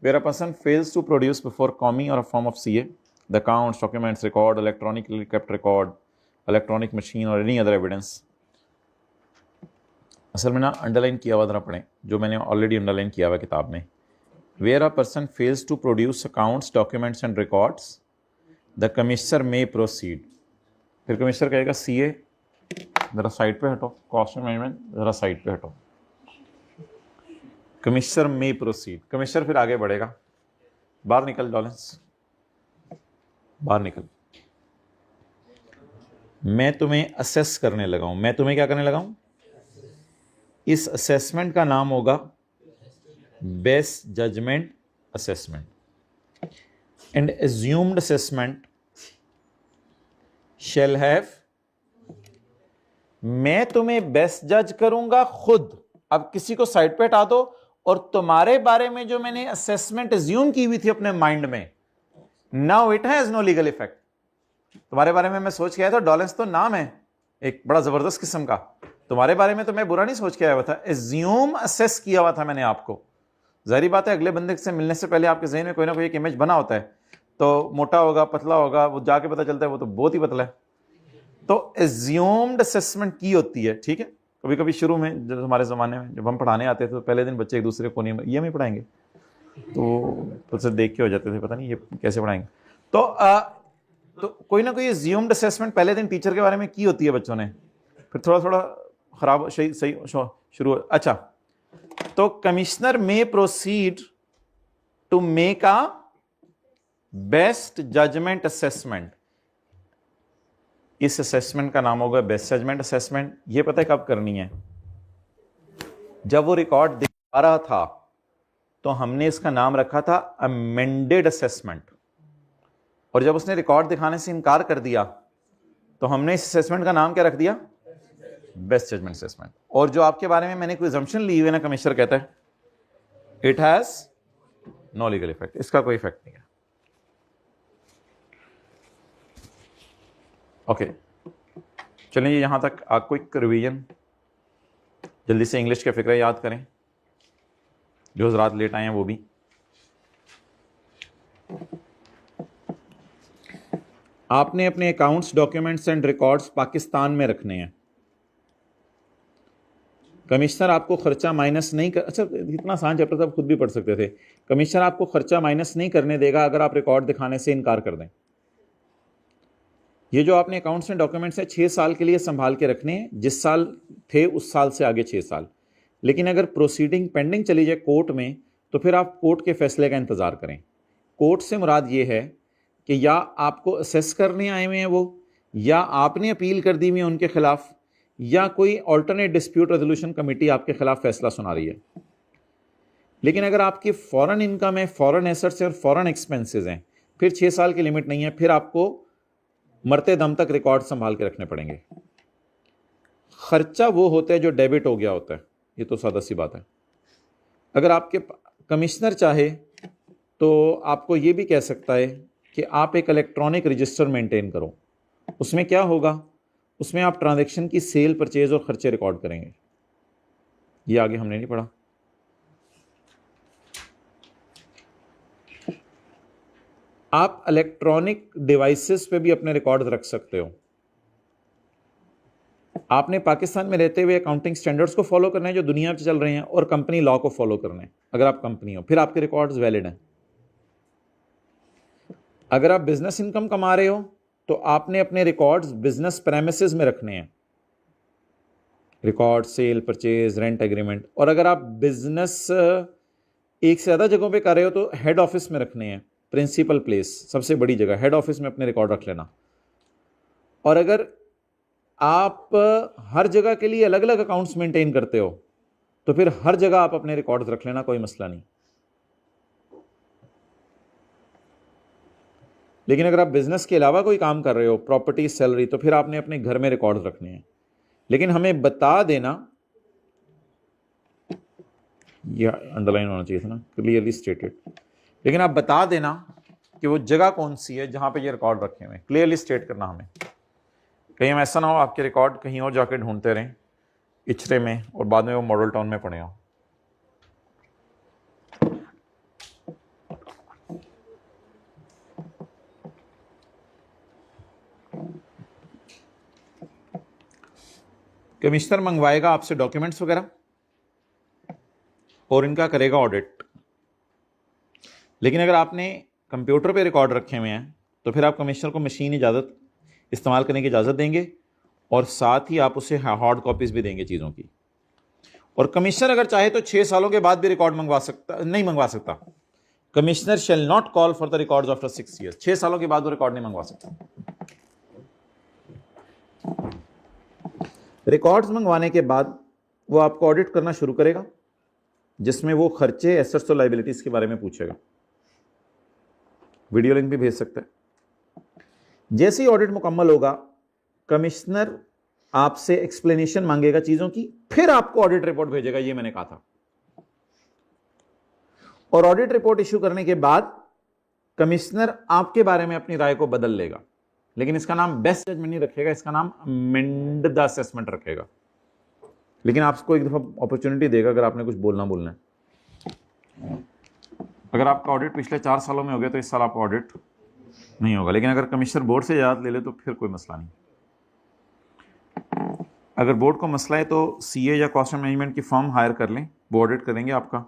Where a person fails to produce before COMI or a form of CA, the accounts, documents, record, electronically kept record, electronic machine or any other evidence. असल में ना अंडरलाइन किया हुआ जरा पढ़ें, जो मैंने ऑलरेडी अंडरलाइन किया हुआ किताब में। Where a person fails to produce accounts, documents and records, the commissioner may proceed. फिर कमिश्नर कहेगा CA जरा साइड पे हटो, कॉस्ट मैनेजमेंट जरा साइड पे हटो, कमिश्नर में प्रोसीड। कमिश्नर फिर आगे बढ़ेगा, बाहर निकल डॉलेंस, बाहर निकल, मैं तुम्हें असेस करने लगा हूं। मैं तुम्हें क्या करने लगा हूं? इस असेसमेंट का नाम होगा best judgement assessment. And assumed assessment shall have, मैं तुम्हें बेस्ट जज करूंगा खुद। अब किसी को साइड पे हटा दो और तुम्हारे बारे में जो मैंने असेसमेंट एज्यूम की हुई थी अपने माइंड में, now it has no legal effect. तुम्हारे बारे में मैं सोच के आया था, डॉलेंस तो नाम है एक बड़ा जबरदस्त किस्म का, तुम्हारे बारे में तो मैं बुरा नहीं सोच के आया हुआ था, एज्यूम असेस किया हुआ था मैंने आपको। जाहिर बात है अगले बंदे से मिलने से पहले आपके जहन में कोई ना कोई एक इमेज बना होता है, तो मोटा होगा पतला होगा, वो जाके पता चलता है वो तो बहुत ही पतला है। तो एज्यूम्ड असेसमेंट की होती है, ठीक है। कभी कभी शुरू में जब हमारे ज़माने में जब हम पढ़ाने आते थे तो पहले दिन बच्चे एक दूसरे को नहीं ये में पढ़ाएंगे, तो उससे देख के हो जाते थे पता नहीं ये कैसे पढ़ाएंगे। तो कोई ना कोई एज्यूम्ड असेसमेंट पहले दिन टीचर के बारे में की होती है बच्चों ने, फिर थोड़ा थोड़ा खराब सही शुरू। अच्छा, तो commissioner may proceed to make a best judgement assessment. इस असेसमेंट का नाम होगा बेस्ट जजमेंट असेसमेंट। ये पता है कब करनी है? जब वो रिकॉर्ड दिखा रहा था तो हमने इसका नाम रखा था अमेंडेड असेसमेंट, और जब उसने रिकॉर्ड दिखाने से इनकार कर दिया तो हमने इस असेसमेंट का नाम क्या रख दिया? Best judgement assessment. और जो आपके बारे में मैंने कोई अजम्पशन ली हुई है ना, कमिश्नर कहता है it has no legal effect, इसका कोई इफेक्ट नहीं है। ओके, चलिए यहां तक क्विक रिवीजन, जल्दी से इंग्लिश के फिक्र याद करें, जो हजरात लेट आए हैं वो भी। आपने अपने accounts, documents and records Pakistan में रखने हैं। कमिश्नर आपको खर्चा माइनस नहीं कर, अच्छा इतना आसान चैप्टर था, आप खुद भी पढ़ सकते थे। कमिश्नर आपको खर्चा माइनस नहीं करने देगा अगर आप रिकॉर्ड दिखाने से इनकार कर दें। ये जो आपने अकाउंट्स एंड डॉक्यूमेंट्स हैं 6 साल के लिए संभाल के रखने हैं, जिस साल थे उस साल से आगे 6 साल। लेकिन अगर प्रोसीडिंग पेंडिंग चली जाए कोर्ट में तो फिर आप कोर्ट के फैसले का इंतज़ार करें। कोर्ट से मुराद ये है कि या आपको असेस करने आए हुए हैं वो, या आपने अपील कर दी हुई है उनके खिलाफ, या कोई ऑल्टरनेट डिस्प्यूट रेजोल्यूशन कमेटी आपके खिलाफ फैसला सुना रही है। लेकिन अगर आपकी फॉरेन इनकम है, फॉरेन एसेट्स और फॉरेन एक्सपेंसेस हैं, फिर 6 साल की लिमिट नहीं है, फिर आपको मरते दम तक रिकॉर्ड संभाल के रखने पड़ेंगे। खर्चा वो होता है जो डेबिट हो गया होता है, ये तो सादा सी बात है। अगर आपके कमिश्नर चाहे तो आपको ये भी कह सकता है कि आप एक इलेक्ट्रॉनिक रजिस्टर मेंटेन करो। उसमें क्या होगा? उसमें आप ट्रांजैक्शन की सेल, परचेज और खर्चे रिकॉर्ड करेंगे। ये आगे हमने नहीं पढ़ा। आप इलेक्ट्रॉनिक डिवाइसेस पे भी अपने रिकॉर्ड रख सकते हो। आपने पाकिस्तान में रहते हुए अकाउंटिंग स्टैंडर्ड्स को फॉलो करना है जो दुनिया में चल रहे हैं, और कंपनी लॉ को फॉलो करना है अगर आप कंपनी हो, फिर आपके रिकॉर्ड्स वैलिड हैं। अगर आप बिजनेस इनकम कमा रहे हो तो आपने अपने रिकॉर्ड्स बिजनेस प्रेमिसेस में रखने हैं, record sale, purchase, rent agreement. और अगर आप बिजनेस एक से ज़्यादा जगहों पे कर रहे हो तो हेड ऑफिस में रखने हैं, प्रिंसिपल प्लेस, सबसे बड़ी जगह, हेड ऑफिस में अपने रिकॉर्ड रख लेना। और अगर आप हर जगह के लिए अलग अलग अकाउंट्स मेंटेन करते हो तो फिर हर जगह आप अपने रिकॉर्ड्स रख लेना, कोई मसला नहीं। लेकिन अगर आप बिजनेस के अलावा कोई काम कर रहे हो, प्रॉपर्टी, सैलरी, तो फिर आपने अपने घर में रिकॉर्ड्स रखने हैं। लेकिन हमें बता देना ये अंडरलाइन होना चाहिए था ना, क्लियरली स्टेटेड। लेकिन आप बता देना कि वो जगह कौन सी है जहां पे ये रिकॉर्ड रखे हुए हैं, क्लियरली स्टेट करना हमें। कहीं हम ऐसा ना हो आपके रिकॉर्ड कहीं और जाके ढूंढते रहें इचरे में और बाद में वो मॉडल टाउन में पड़े हों। कमिश्नर मंगवाएगा आपसे डॉक्यूमेंट्स वगैरह और इनका करेगा ऑडिट। लेकिन अगर आपने कंप्यूटर पे रिकॉर्ड रखे हुए हैं तो फिर आप कमिश्नर को मशीन इजाज़त इस्तेमाल करने की इजाज़त देंगे और साथ ही आप उसे हार्ड कॉपीज़ भी देंगे चीज़ों की। और कमिश्नर अगर चाहे तो 6 सालों के बाद भी रिकॉर्ड नहीं मंगवा सकता। Commissioner shall not call for the records after 6 years. 6 सालों के बाद वो रिकॉर्ड नहीं मंगवा सकता। रिकॉर्ड्स मंगवाने के बाद वो आपको ऑडिट करना शुरू करेगा, जिसमें वो खर्चे, एसेट्स और लायबिलिटीज के बारे में पूछेगा। वीडियो लिंक भी भेज सकता है। जैसे ही ऑडिट मुकम्मल होगा, कमिश्नर आपसे एक्सप्लेनेशन मांगेगा चीजों की, फिर आपको ऑडिट रिपोर्ट भेजेगा। ये मैंने कहा था। और ऑडिट रिपोर्ट इश्यू करने के बाद कमिश्नर आपके बारे में अपनी राय को बदल लेगा, लेकिन इसका नाम बेस्ट जजमेंट नहीं रखेगा, इसका नाम अमेंड द असेसमेंट रखेगा। लेकिन आपको एक दफा अपॉर्चुनिटी देगा अगर आपने कुछ बोलना है। अगर आपका ऑडिट पिछले 4 सालों में हो गया तो इस साल आपका ऑडिट नहीं होगा। लेकिन अगर कमिश्नर बोर्ड से इजाज़त ले ले तो फिर कोई मसला नहीं। अगर बोर्ड को मसला है तो सीए या कॉस्ट मैनेजमेंट की फर्म हायर कर लें, वो ऑडिट करेंगे आपका।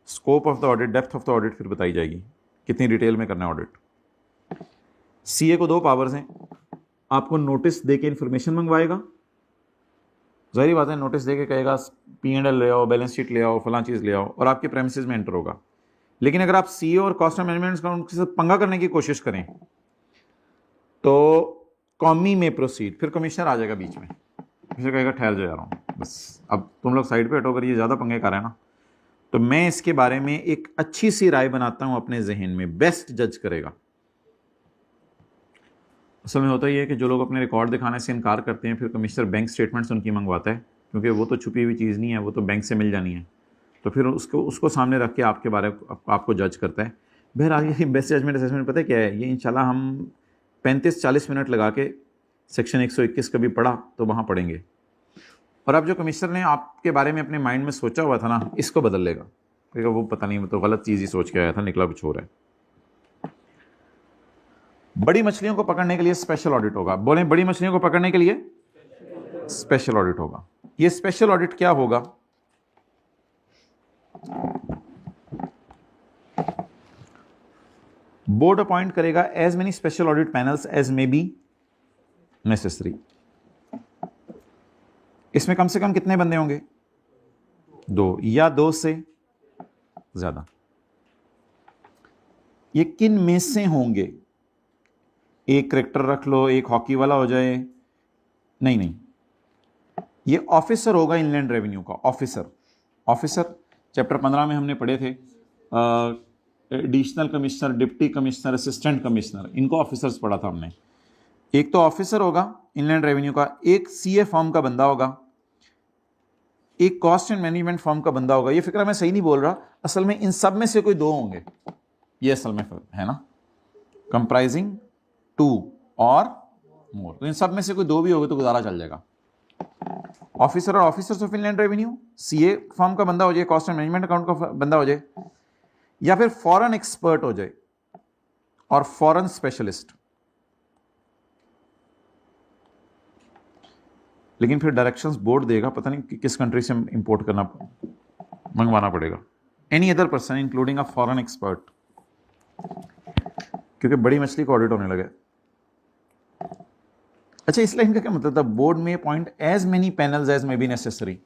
Scope of the audit, depth of the audit फिर बताई जाएगी, कितनी डिटेल में करना है ऑडिट। सीए को 2 पावर्स हैं। आपको नोटिस दे के इन्फॉर्मेशन मंगवाएगा। जाहिर बात है, नोटिस दे के कहेगा P&L ले आओ, बैलेंस शीट ले आओ, फलां चीज़ ले आओ, और आपके प्रेमिसेस में एंटर होगा। लेकिन अगर आप सीए और कॉस्ट मैनेजमेंट का उनके साथ पंगा करने की कोशिश करें तो कॉमी में प्रोसीड, फिर कमिश्नर आ जाएगा बीच में, फिर कहेगा ठहर जा रहा हूँ, बस अब तुम लोग साइड पे हटो, अगर ये ज़्यादा पंगे कर रहे हैं ना। तो मैं इसके बारे में एक अच्छी सी राय बनाता हूँ अपने जहन में, बेस्ट जज करेगा। असल में होता ही है कि जो लोग अपने रिकॉर्ड दिखाने से इनकार करते हैं, फिर कमिश्नर बैंक स्टेटमेंट्स उनकी मंगवाता है, क्योंकि वो तो छुपी हुई चीज़ नहीं है, वो तो बैंक से मिल जानी है। तो फिर उसको सामने रख के आपके बारे में आपको जज करता है। बहरहाल ये बेस्ट जजमेंट असेसमेंट पता है क्या है? ये इंशाल्लाह हम 35-40 मिनट लगा के सेक्शन 121 कभी पढ़ा तो वहाँ पढ़ेंगे। और अब जो कमिश्नर ने आपके बारे में अपने माइंड में सोचा हुआ था ना, इसको बदल लेगा। कहेगा वो पता नहीं, वो तो गलत चीज़ ही सोच के आया था, निकला कुछ और है। बड़ी मछलियों को पकड़ने के लिए स्पेशल ऑडिट होगा। बोले, बड़ी मछलियों को पकड़ने के लिए स्पेशल ऑडिट होगा। ये स्पेशल ऑडिट क्या होगा? बोर्ड अपॉइंट करेगा as many special audit panels as may be necessary. इसमें कम से कम कितने बंदे होंगे? 2 या 2 से ज्यादा। ये किन में से होंगे? एक करेक्टर रख लो, एक हॉकी वाला हो जाए, नहीं, ये ऑफिसर होगा इनलैंड रेवेन्यू का। ऑफिसर चैप्टर 15 में हमने पढ़े थे, additional commissioner, deputy commissioner, assistant commissioner, इनको ऑफिसर्स पढ़ा था हमने। एक तो ऑफिसर होगा इनलैंड रेवेन्यू का, एक सीए फॉर्म का बंदा होगा, एक कॉस्ट एंड मैनेजमेंट फॉर्म का बंदा होगा। ये फिक्र मैं सही नहीं बोल रहा, असल में इन सब में से कोई 2 होंगे, ये असल में है ना, कंप्राइजिंग 2 और मोर। तो इन सब में से कोई 2 भी होगे तो गुजारा चल जाएगा। ऑफिसर और officers of inland revenue, CA form का बंदा हो जाए, कॉस्ट एंड मैनेजमेंट अकाउंट का बंदा हो जाए, या फिर फॉरेन एक्सपर्ट हो जाए और फॉरेन स्पेशलिस्ट। लेकिन फिर डायरेक्शंस बोर्ड देगा, पता नहीं किस कंट्री से इंपोर्ट करना मंगवाना पड़ेगा। Any other person including a foreign expert, क्योंकि बड़ी मछली को ऑडिट होने लगे। अच्छा, इस लाइन का क्या मतलब था? Board may appoint as many panels as may be necessary.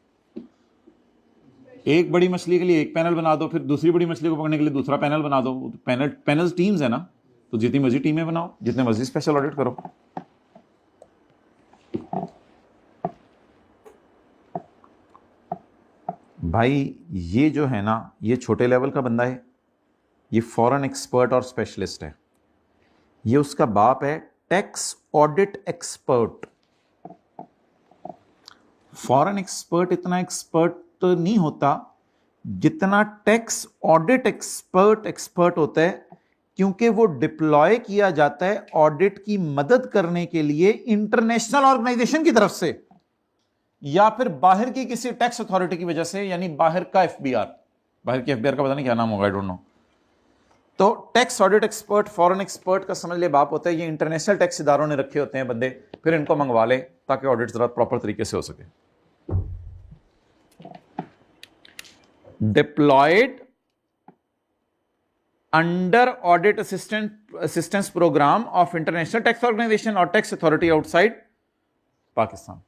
एक बड़ी मछली के लिए एक पैनल बना दो, फिर दूसरी बड़ी मछली को पकड़ने के लिए दूसरा पैनल बना दो। पैनल्स टीम्स है ना, तो जितनी मर्जी टीमें बनाओ, जितने मर्जी स्पेशल ऑडिट करो। भाई ये जो है ना, ये छोटे लेवल का बंदा है, ये फॉरेन एक्सपर्ट और स्पेशलिस्ट है। ये उसका बाप है tax audit expert. Foreign expert इतना एक्सपर्ट नहीं होता, जितना टैक्स ऑडिट एक्सपर्ट होता है, क्योंकि वो डिप्लॉय किया जाता है ऑडिट की मदद करने के लिए इंटरनेशनल ऑर्गेनाइजेशन की तरफ से या फिर बाहर की किसी टैक्स अथॉरिटी की वजह से, यानी बाहर का एफबीआर, बाहर की एफबीआर का पता नहीं क्या नाम होगा, आई डोंट नो। तो tax audit expert, foreign expert का समझ ले बाप होता है, ये इंटरनेशनल टैक्स इदारों ने रखे होते हैं बंदे, फिर इनको मंगवा ले ताकि ऑडिट जरा प्रॉपर तरीके से हो सके। Deployed under audit assistance programme of international tax organisation और टैक्स अथॉरिटी आउटसाइड पाकिस्तान।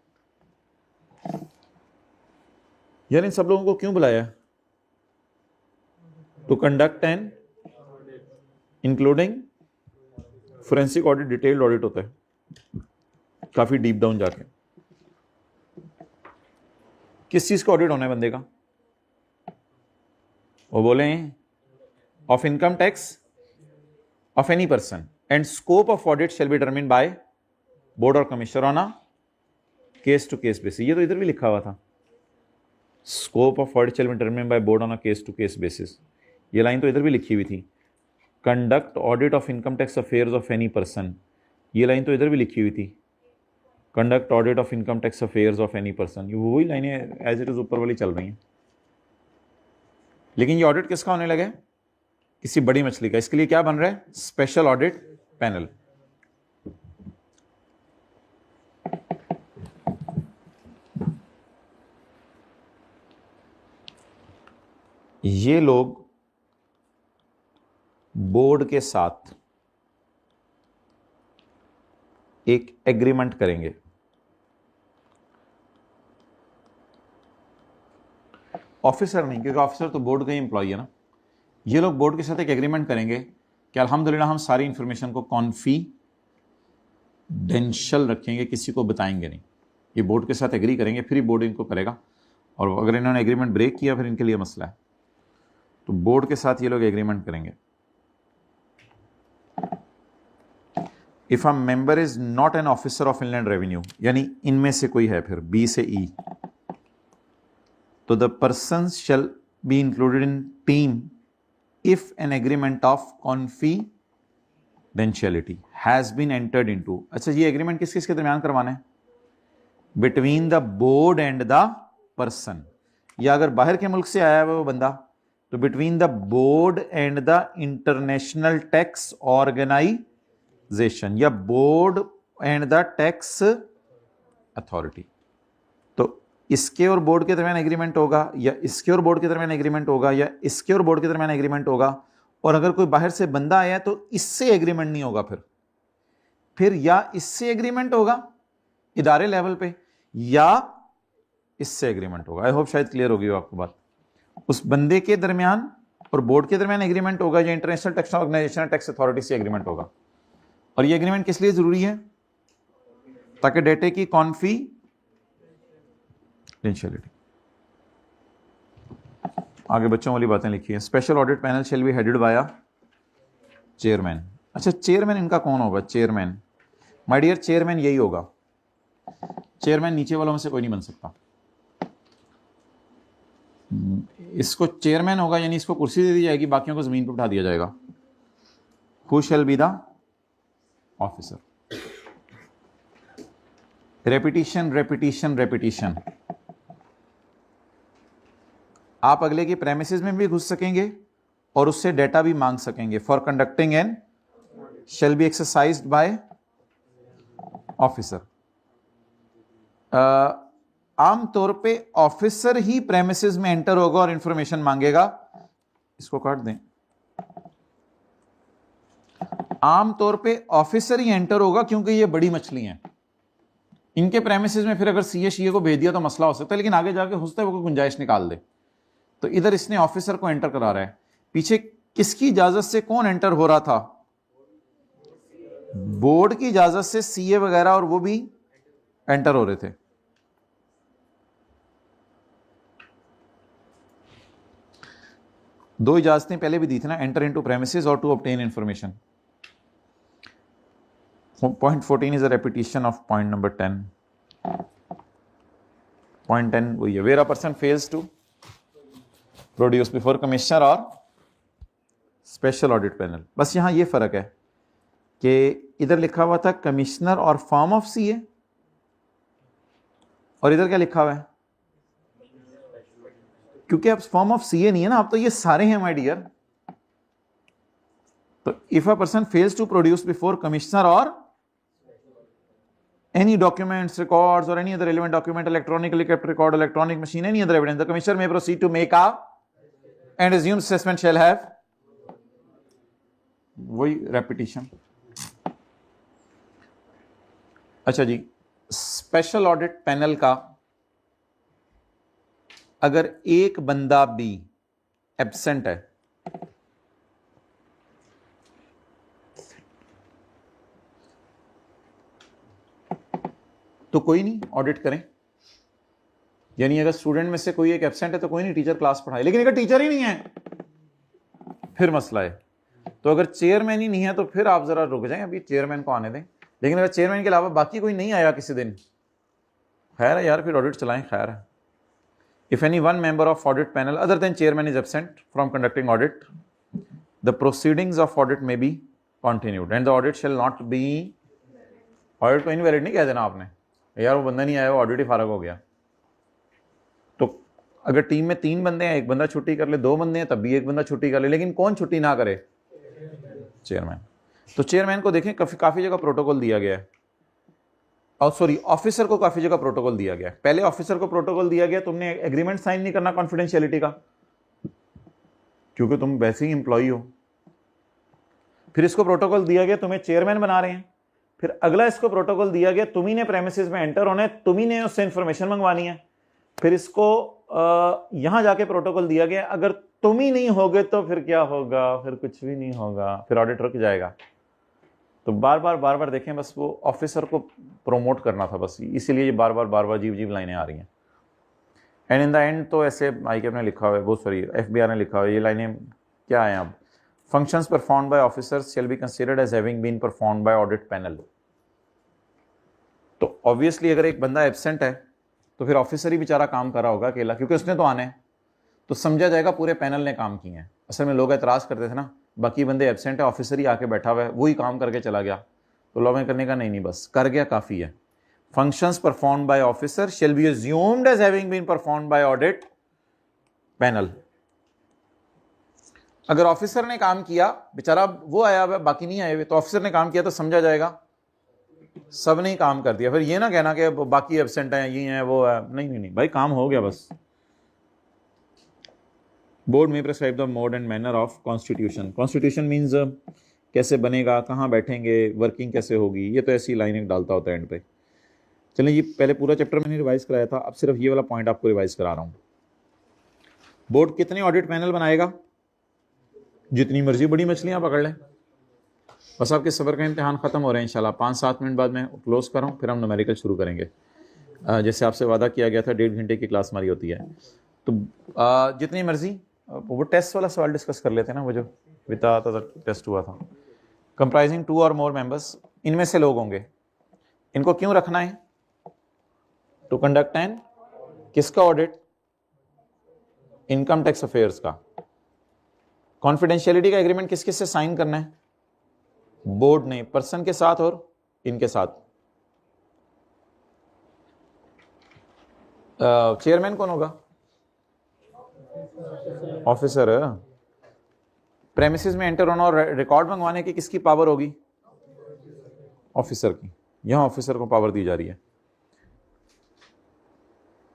यानी इन सब लोगों को क्यों बुलाया? To conduct an including forensic audit, detailed audit होता है काफी डीप डाउन जाके। किस चीज का ऑडिट होना है बंदे का? वो बोले of income tax of any person and scope of audit shall be determined by board और commissioner on a case to case basis. ये तो इधर भी लिखा हुआ था, scope of audit shall be determined by board on a case to case basis. ये line तो इधर भी लिखी हुई थी, conduct audit of income tax affairs of any person. ये लाइन तो इधर भी लिखी हुई थी, conduct audit of income tax affairs of any person. ये वही लाइनें एज इट इज ऊपर वाली चल रही हैं। लेकिन ये ऑडिट किसका होने लगे? किसी बड़ी मछली का। इसके लिए क्या बन रहा है? Special audit panel. ये लोग बोर्ड के साथ एक एग्रीमेंट करेंगे। ऑफिसर नहीं, क्योंकि ऑफिसर तो बोर्ड का ही एम्प्लॉय है ना। ये लोग बोर्ड के साथ एक एग्रीमेंट करेंगे कि अल्हम्दुलिल्लाह हम सारी इंफॉर्मेशन को कॉन्फिडेंशियल रखेंगे, किसी को बताएंगे नहीं। ये बोर्ड के साथ एग्री करेंगे, फिर ही बोर्ड इनको करेगा, और अगर इन्होंने एग्रीमेंट ब्रेक किया फिर इनके लिए मसला है। तो बोर्ड के साथ ये लोग एग्रीमेंट करेंगे। If a member is not an officer of inland revenue, यानी इनमें से कोई है, फिर बी से ई, तो the person shall be included in team if an agreement of confidentiality has been entered into। अच्छा, ये एग्रीमेंट किस किस के दरमियान करवाना है? Between the board and the person, या अगर बाहर के मुल्क से आया है वो बंदा तो between the board and the international tax organisation, या board and the tax authority. तो इसके और बोर्ड के दरमियान एग्रीमेंट होगा, या इसके और बोर्ड के दरमियान एग्रीमेंट होगा, या इसके और बोर्ड के दरमियान एग्रीमेंट होगा। और अगर कोई बाहर से बंदा आया तो इससे एग्रीमेंट नहीं होगा, फिर या इससे एग्रीमेंट होगा इदारे लेवल पे, या इससे एग्रीमेंट होगा। आई होप शायद क्लियर होगी आपको बात। उस बंदे के दरमियान और बोर्ड के दरमियान एग्रीमेंट होगा, या international tax organisation tax authority से एग्रीमेंट होगा। और ये एग्रीमेंट किस लिए जरूरी है? ताकि डेटे की कॉन्फिडेंशियलिटी। आगे बच्चों वाली बातें लिखी है। Special audit panel shall be headed by chairman. अच्छा, चेयरमैन इनका कौन होगा? चेयरमैन, माय डियर, चेयरमैन यही होगा। चेयरमैन नीचे वालों में से कोई नहीं बन सकता। इसको चेयरमैन होगा, यानी इसको कुर्सी दे दी जाएगी, बाकियों को जमीन पर उठा दिया जाएगा। Who shell be the officer? Repetition repetition repetition. आप अगले की प्रेमिसेस में भी घुस सकेंगे और उससे डेटा भी मांग सकेंगे। For conducting an shall be exercised by officer. आमतौर पे ऑफिसर ही प्रेमिसेस में एंटर होगा और इंफॉर्मेशन मांगेगा। इसको काट दें। आमतौर पे ऑफिसर ही एंटर होगा, क्योंकि ये बड़ी मछली हैं। इनके प्रेमिसेस में फिर अगर सीए शीए को भेज दिया तो मसला हो सकता है, लेकिन आगे जाके हो सकता है वो गुंजाइश निकाल दे। तो इधर इसने ऑफिसर को एंटर करा रहा है। पीछे किसकी इजाजत से कौन एंटर हो रहा था? बोर्ड की इजाजत से सीए वगैरह, और वो भी एंटर हो रहे थे। दो इजाजतें पहले भी दी थी ना, एंटर इनटू प्रेमिसेस और to obtain information. Point 14 is a repetition of point number 10. Point 10 वही है, where a person fails to produce before commissioner और स्पेशल ऑडिट पैनल। बस यहाँ ये फ़र्क है कि इधर लिखा हुआ था कमिश्नर और फॉर्म ऑफ सीए, और इधर क्या लिखा हुआ है, क्योंकि अब फॉर्म ऑफ सीए नहीं है ना, अब तो ये सारे हैं माय डियर। तो if a person fails to produce before commissioner और any documents, records or any other relevant document, electronically kept record, electronic machine, any other evidence, the commissioner may proceed to make a and assume assessment shall have वही repetition। अच्छा जी, special audit panel का अगर एक बंदा भी absent है तो कोई नहीं, ऑडिट करें। यानी अगर स्टूडेंट में से कोई एक एब्सेंट है तो कोई नहीं, टीचर क्लास पढ़ाए। लेकिन अगर टीचर ही नहीं है फिर मसला है। तो अगर चेयरमैन ही नहीं है तो फिर आप जरा रुक जाएं, अभी चेयरमैन को आने दें। लेकिन अगर चेयरमैन के अलावा बाकी कोई नहीं आया किसी दिन, खैर है यार, फिर ऑडिट चलाएं, खैर है। If any one member of audit panel other than chairman is absent from conducting audit, the proceedings of audit may be continued and the audit shall not be, audit को इनवैलिड नहीं कह देना आपने, यार वो बंदा नहीं आया, वो ऑडिट ही फारग हो गया। तो अगर टीम में 3 बंदे हैं, एक बंदा छुट्टी कर ले, 2 बंदे हैं तब भी एक बंदा छुट्टी कर ले, लेकिन कौन छुट्टी ना करे, चेयरमैन। तो चेयरमैन को देखें काफी जगह प्रोटोकॉल दिया गया है, और सॉरी ऑफिसर को काफी जगह प्रोटोकॉल दिया गया है। पहले ऑफिसर को प्रोटोकॉल दिया गया, तुमने एग्रीमेंट साइन नहीं करना कॉन्फिडेंशियलिटी का, क्योंकि तुम वैसे ही एम्प्लॉई हो। फिर इसको प्रोटोकॉल दिया गया, तुम्हें चेयरमैन बना रहे हैं। फिर अगला इसको प्रोटोकॉल दिया गया, तुम्ही ने प्रेमिसेस में एंटर होना है, तुम्ही ने उससे इंफॉर्मेशन मंगवानी है। फिर इसको यहां जाके प्रोटोकॉल दिया गया, अगर तुम ही नहीं होगे तो फिर क्या होगा, फिर कुछ भी नहीं होगा, फिर ऑडिट रुक जाएगा। तो बार बार देखें, बस वो ऑफिसर को प्रोमोट करना था बस, इसीलिए ये बार बार अजीब लाइनें आ रही हैं। एंड इन द एंड तो ऐसे ICAP ने लिखा हुआ है, वो सॉरी FBR ने लिखा हुआ है, ये लाइनें क्या है अब, functions performed by officers shall be considered as having been performed by audit panel। तो ऑब्वियसली अगर एक बंदा एब्सेंट है तो फिर ऑफिसर ही बेचारा काम कर रहा होगा अकेला, क्योंकि उसने तो आना है, तो समझा जाएगा पूरे पैनल ने काम किए हैं। असल में लोग एतराज करते थे ना, बाकी बंदे एब्सेंट है, ऑफिसर ही आके बैठा हुआ है, वही काम करके चला गया, तो लॉ में करने का नहीं बस कर गया काफी है। Functions performed by officer shall be assumed as having been performed by audit panel. अगर ऑफिसर ने काम किया, बेचारा वो आया हुआ बाकी नहीं आए हुए, तो ऑफिसर ने काम किया तो समझा जाएगा सब ने ही काम कर दिया। फिर ये ना कहना कि बाकी एब्सेंट हैं, ये हैं, वो है, नहीं भाई, काम हो गया बस। बोर्ड में prescribe the mode and manner of constitution. Constitution means कैसे बनेगा, कहाँ बैठेंगे, वर्किंग कैसे होगी, ये तो ऐसी लाइन एक डालता होता है एंड पे। चलें, ये पहले पूरा चैप्टर मैंने रिवाइज कराया था, अब सिर्फ ये वाला पॉइंट आपको रिवाइज करा रहा हूँ। बोर्ड कितने ऑडिट पैनल बनाएगा, जितनी मर्जी बड़ी मछलियां पकड़ लें। बस आपके सब्र का इम्तिहान ख़त्म हो रहा है इंशाल्लाह। 5-7 मिनट बाद मैं क्लोज कर रहा हूँ, फिर हम न्यूमेरिकल शुरू करेंगे। जैसे आपसे वादा किया गया था, 1.5 घंटे की क्लास हमारी होती है, तो जितनी मर्जी वो टेस्ट वाला सवाल डिस्कस कर लेते हैं ना, वो जो बिता था टेस्ट हुआ था। कंप्राइजिंग 2 और मोर मेंबर्स, इनमें से लोग होंगे। इनको क्यों रखना है, टू कंडक्ट एन किसका ऑडिट, इनकम टैक्स अफेयर्स का। कॉन्फिडेंशियलिटी का एग्रीमेंट किस किस से साइन करना है, बोर्ड ने, पर्सन के साथ और इनके साथ। चेयरमैन कौन होगा, ऑफिसर। प्रेमिसेस में एंटर होना और रिकॉर्ड मंगवाने की किसकी पावर होगी, ऑफिसर की। यहां ऑफिसर को पावर दी जा रही है।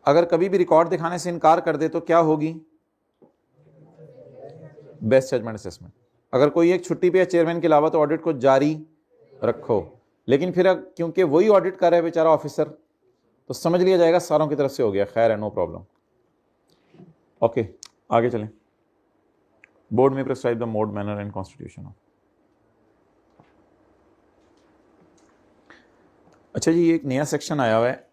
अगर कभी भी रिकॉर्ड दिखाने से इनकार कर दे तो क्या होगी, बेस्ट जजमेंट असेसमेंट। अगर कोई एक छुट्टी पे है चेयरमैन के अलावा तो ऑडिट को जारी रखो, लेकिन फिर क्योंकि वही ऑडिट कर रहा है बेचारा ऑफिसर, तो समझ लिया जाएगा सारों की तरफ से हो गया, खैर है, नो प्रॉब्लम। ओके, आगे चलें। बोर्ड में prescribe the mode, manner and constitution. अच्छा जी, एक नया सेक्शन आया हुआ है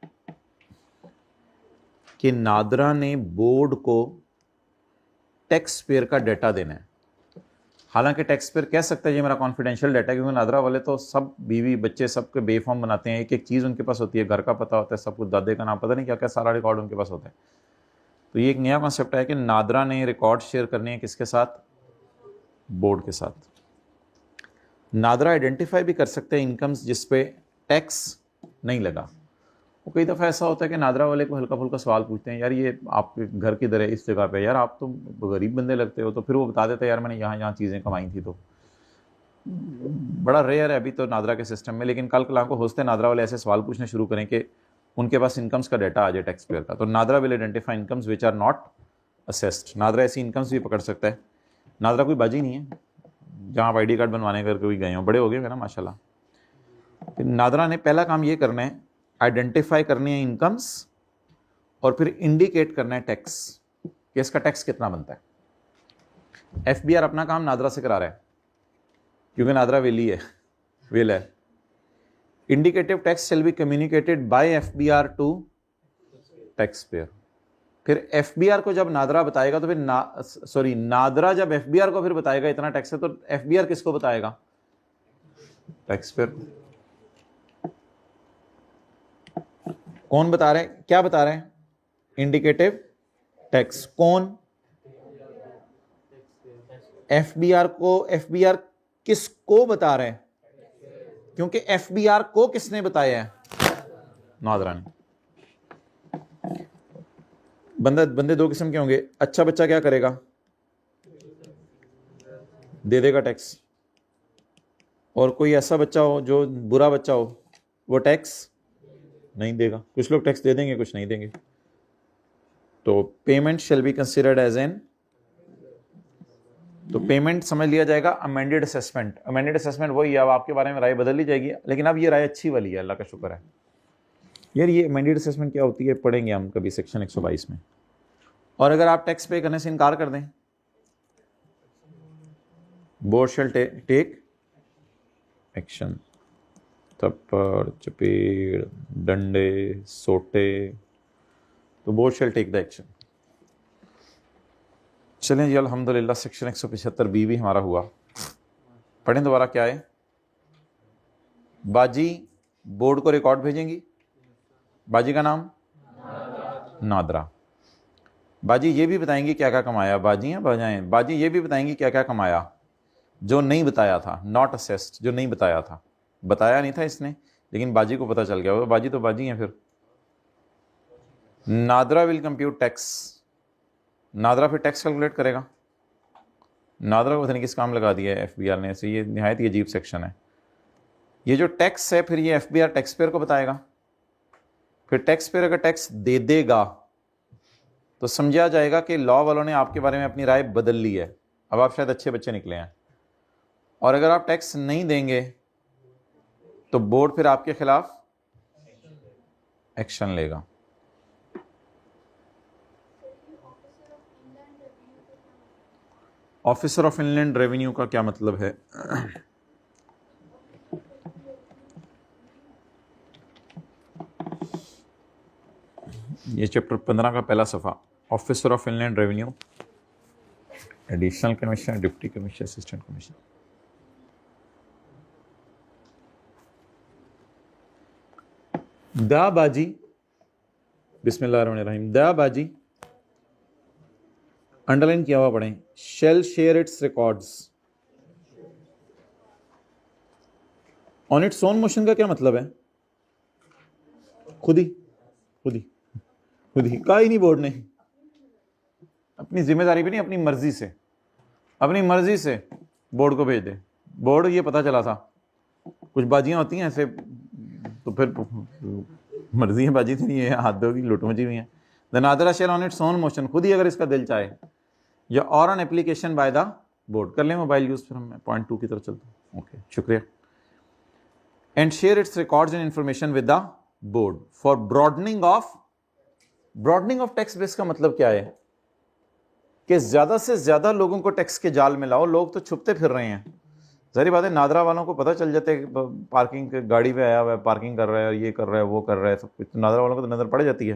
कि नादरा ने बोर्ड को टैक्स पेयर का डाटा देना है। हालांकि टैक्स पेयर कह सकता है ये मेरा कॉन्फिडेंशियल डाटा है, क्योंकि नादरा वाले तो सब बीवी बच्चे सबके बेफॉर्म बनाते हैं, एक एक चीज़ उनके पास होती है, घर का पता होता है, सब कुछ, दादे का नाम, पता नहीं क्या क्या सारा रिकॉर्ड उनके पास होता है। तो ये एक नया कॉन्सेप्ट है कि नादरा ने रिकॉर्ड शेयर करने हैं किसके साथ? बोर्ड के साथ। नादरा आइडेंटिफाई भी कर सकते हैं इनकम्स जिस पे टैक्स नहीं लगा। वो कई दफ़ा ऐसा होता है कि नादरा वाले को हल्का फुल्का सवाल पूछते हैं, यार ये आपके घर किधर है, इस जगह पे, यार आप तो गरीब बंदे लगते हो, तो फिर वो बता देते हैं यार मैंने यहाँ यहाँ चीज़ें कमाई थी। तो बड़ा रेयर है अभी तो नादरा के सिस्टम में, लेकिन कल कलाम को होस्ते नादरा वाले ऐसे सवाल पूछने शुरू करें कि उनके पास इनकम्स का डाटा आ जाए टैक्स पेयर का, तो NADRA will identify incomes which are not assessed. NADRA ऐसी इनकम्स भी पकड़ सकता है। नादरा कोई बाजी नहीं है जहाँ आप ID कार्ड बनवाने करके भी गए हो, बड़े हो गए ना माशाल्लाह। नादरा ने पहला काम ये करना है, आइडेंटिफाई करनी है इनकम्स और फिर इंडिकेट करना है टैक्स कि इसका टैक्स कितना बनता है। FBR अपना काम नादरा से करा रहा है क्योंकि नादरा विल है। Indicative tax shall be communicated by FBR to tax payer. फिर FBR को जब नादरा बताएगा तो फिर नादरा जब FBR को फिर बताएगा इतना टैक्स है, तो FBR किसको बताएगा? Tax payer. कौन बता रहे हैं, क्या बता रहे हैं? Indicative tax. कौन? FBR किसको बता रहे हैं? क्योंकि FBR को किसने बताया है? नादरा ने। बंदे दो किस्म के होंगे। अच्छा बच्चा क्या करेगा? दे देगा टैक्स। और कोई ऐसा बच्चा हो जो बुरा बच्चा हो, वो टैक्स नहीं देगा। कुछ लोग टैक्स दे देंगे, कुछ नहीं देंगे। तो payment shall be considered as an, तो पेमेंट समझ लिया जाएगा अमेंडेड असेसमेंट। अमेंडेड असेसमेंट वही है, अब आपके बारे में राय बदल ली जाएगी, लेकिन अब ये राय अच्छी वाली है, अल्लाह का शुक्र है। यार ये अमेंडेड असेसमेंट क्या होती है पढ़ेंगे हम कभी सेक्शन 122 में। और अगर आप टैक्स पे करने से इनकार कर दें, बोर्ड शैल टेक एक्शन। थप्पड़, चपेड़, डंडे, सोटे, तो board shall take the action. चलें जी, अल्हम्दुलिल्लाह सेक्शन 175 बी भी हमारा हुआ। पढ़ें दोबारा क्या है। बाजी बोर्ड को रिकॉर्ड भेजेंगी। बाजी का नाम नादरा। बाजी ये भी बताएंगी क्या क्या कमाया। बाजी हैं बाजाएं। बाजी ये भी बताएंगी क्या क्या कमाया जो नहीं बताया था, नॉट असेस्ड, जो नहीं बताया था। बताया नहीं था इसने, लेकिन बाजी को पता चल गया। वो बाजी तो बाजी हैं। फिर NADRA will compute tax. NADRA फिर टैक्स कैलकुलेट करेगा। नादरा को पता नहीं किस काम लगा दिया है FBR ने ऐसे। ये निहायत ही अजीब सेक्शन है। ये जो टैक्स है फिर ये FBR टैक्स पेयर को बताएगा। फिर टैक्स पेयर अगर टैक्स दे देगा तो समझा जाएगा कि लॉ वालों ने आपके बारे में अपनी राय बदल ली है, अब आप शायद अच्छे बच्चे निकले हैं। और अगर आप टैक्स नहीं देंगे तो बोर्ड फिर आपके खिलाफ एक्शन लेगा। ऑफिसर ऑफ इनलैंड रेवेन्यू का क्या मतलब है? ये चैप्टर 15 का पहला सफ़ा। Officer of inland revenue, additional commissioner, deputy commissioner, assistant commissioner. दा बाजी, बिस्मिल्लाहिर्रहमानिर्रहीम। दा बाजी अंडरलाइन किया हुआ पढ़ें। Shall share its records on its own motion का क्या मतलब है? खुद ही कहा ही नहीं बोर्ड ने। अपनी जिम्मेदारी भी नहीं, अपनी मर्जी से बोर्ड को भेज दे। बोर्ड ये पता चला था कुछ बाजियां होती हैं ऐसे, तो फिर मर्जी है, बाजी थी नहीं है, हाथ दो की लुट मची हुई है। The NADRA shall on its own motion, खुद ही अगर इसका दिल चाहे, या और on application by the board. कर लें मोबाइल यूज। फिर मैं पॉइंट 2 की तरफ चलता हूँ। ओके, शुक्रिया। And share its records and information with the board for broadening of tax base. का मतलब क्या है कि ज्यादा से ज्यादा लोगों को टैक्स के जाल में लाओ। लोग तो छुपते फिर रहे हैं। जाहिर बात है नादरा वालों को पता चल जाता है पार्किंग गाड़ी पे आया हुआ है, पार्किंग कर रहा है, ये कर रहा है, वो कर रहा है, सब कुछ। नादरा वालों को तो नजर पड़ जाती है।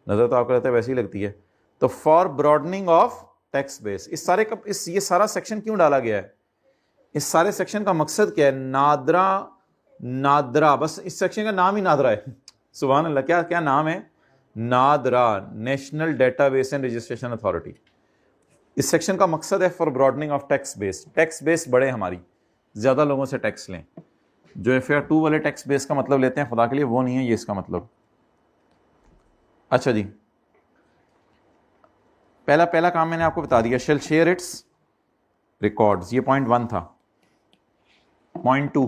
नजर तो आपको रहता है वैसे ही लगती है। तो for broadening of tax base, ये सारा सेक्शन क्यों डाला गया है? इस सारे सेक्शन का मकसद क्या है? नादरा, बस इस सेक्शन का नाम ही नादरा है। सुभान अल्लाह, क्या नाम है? NADRA, national database and registration authority. इस सेक्शन का मकसद है for broadening of tax base, tax base बढ़े हमारी, ज्यादा लोगों से टैक्स लें। जो FAR 2 वाले टैक्स बेस का मतलब लेते हैं खुदा के लिए, वो नहीं है ये इसका मतलब। अच्छा जी, पहला काम मैंने आपको बता दिया, शेल शेयर इट्स रिकॉर्ड्स, ये पॉइंट 1 था। पॉइंट 2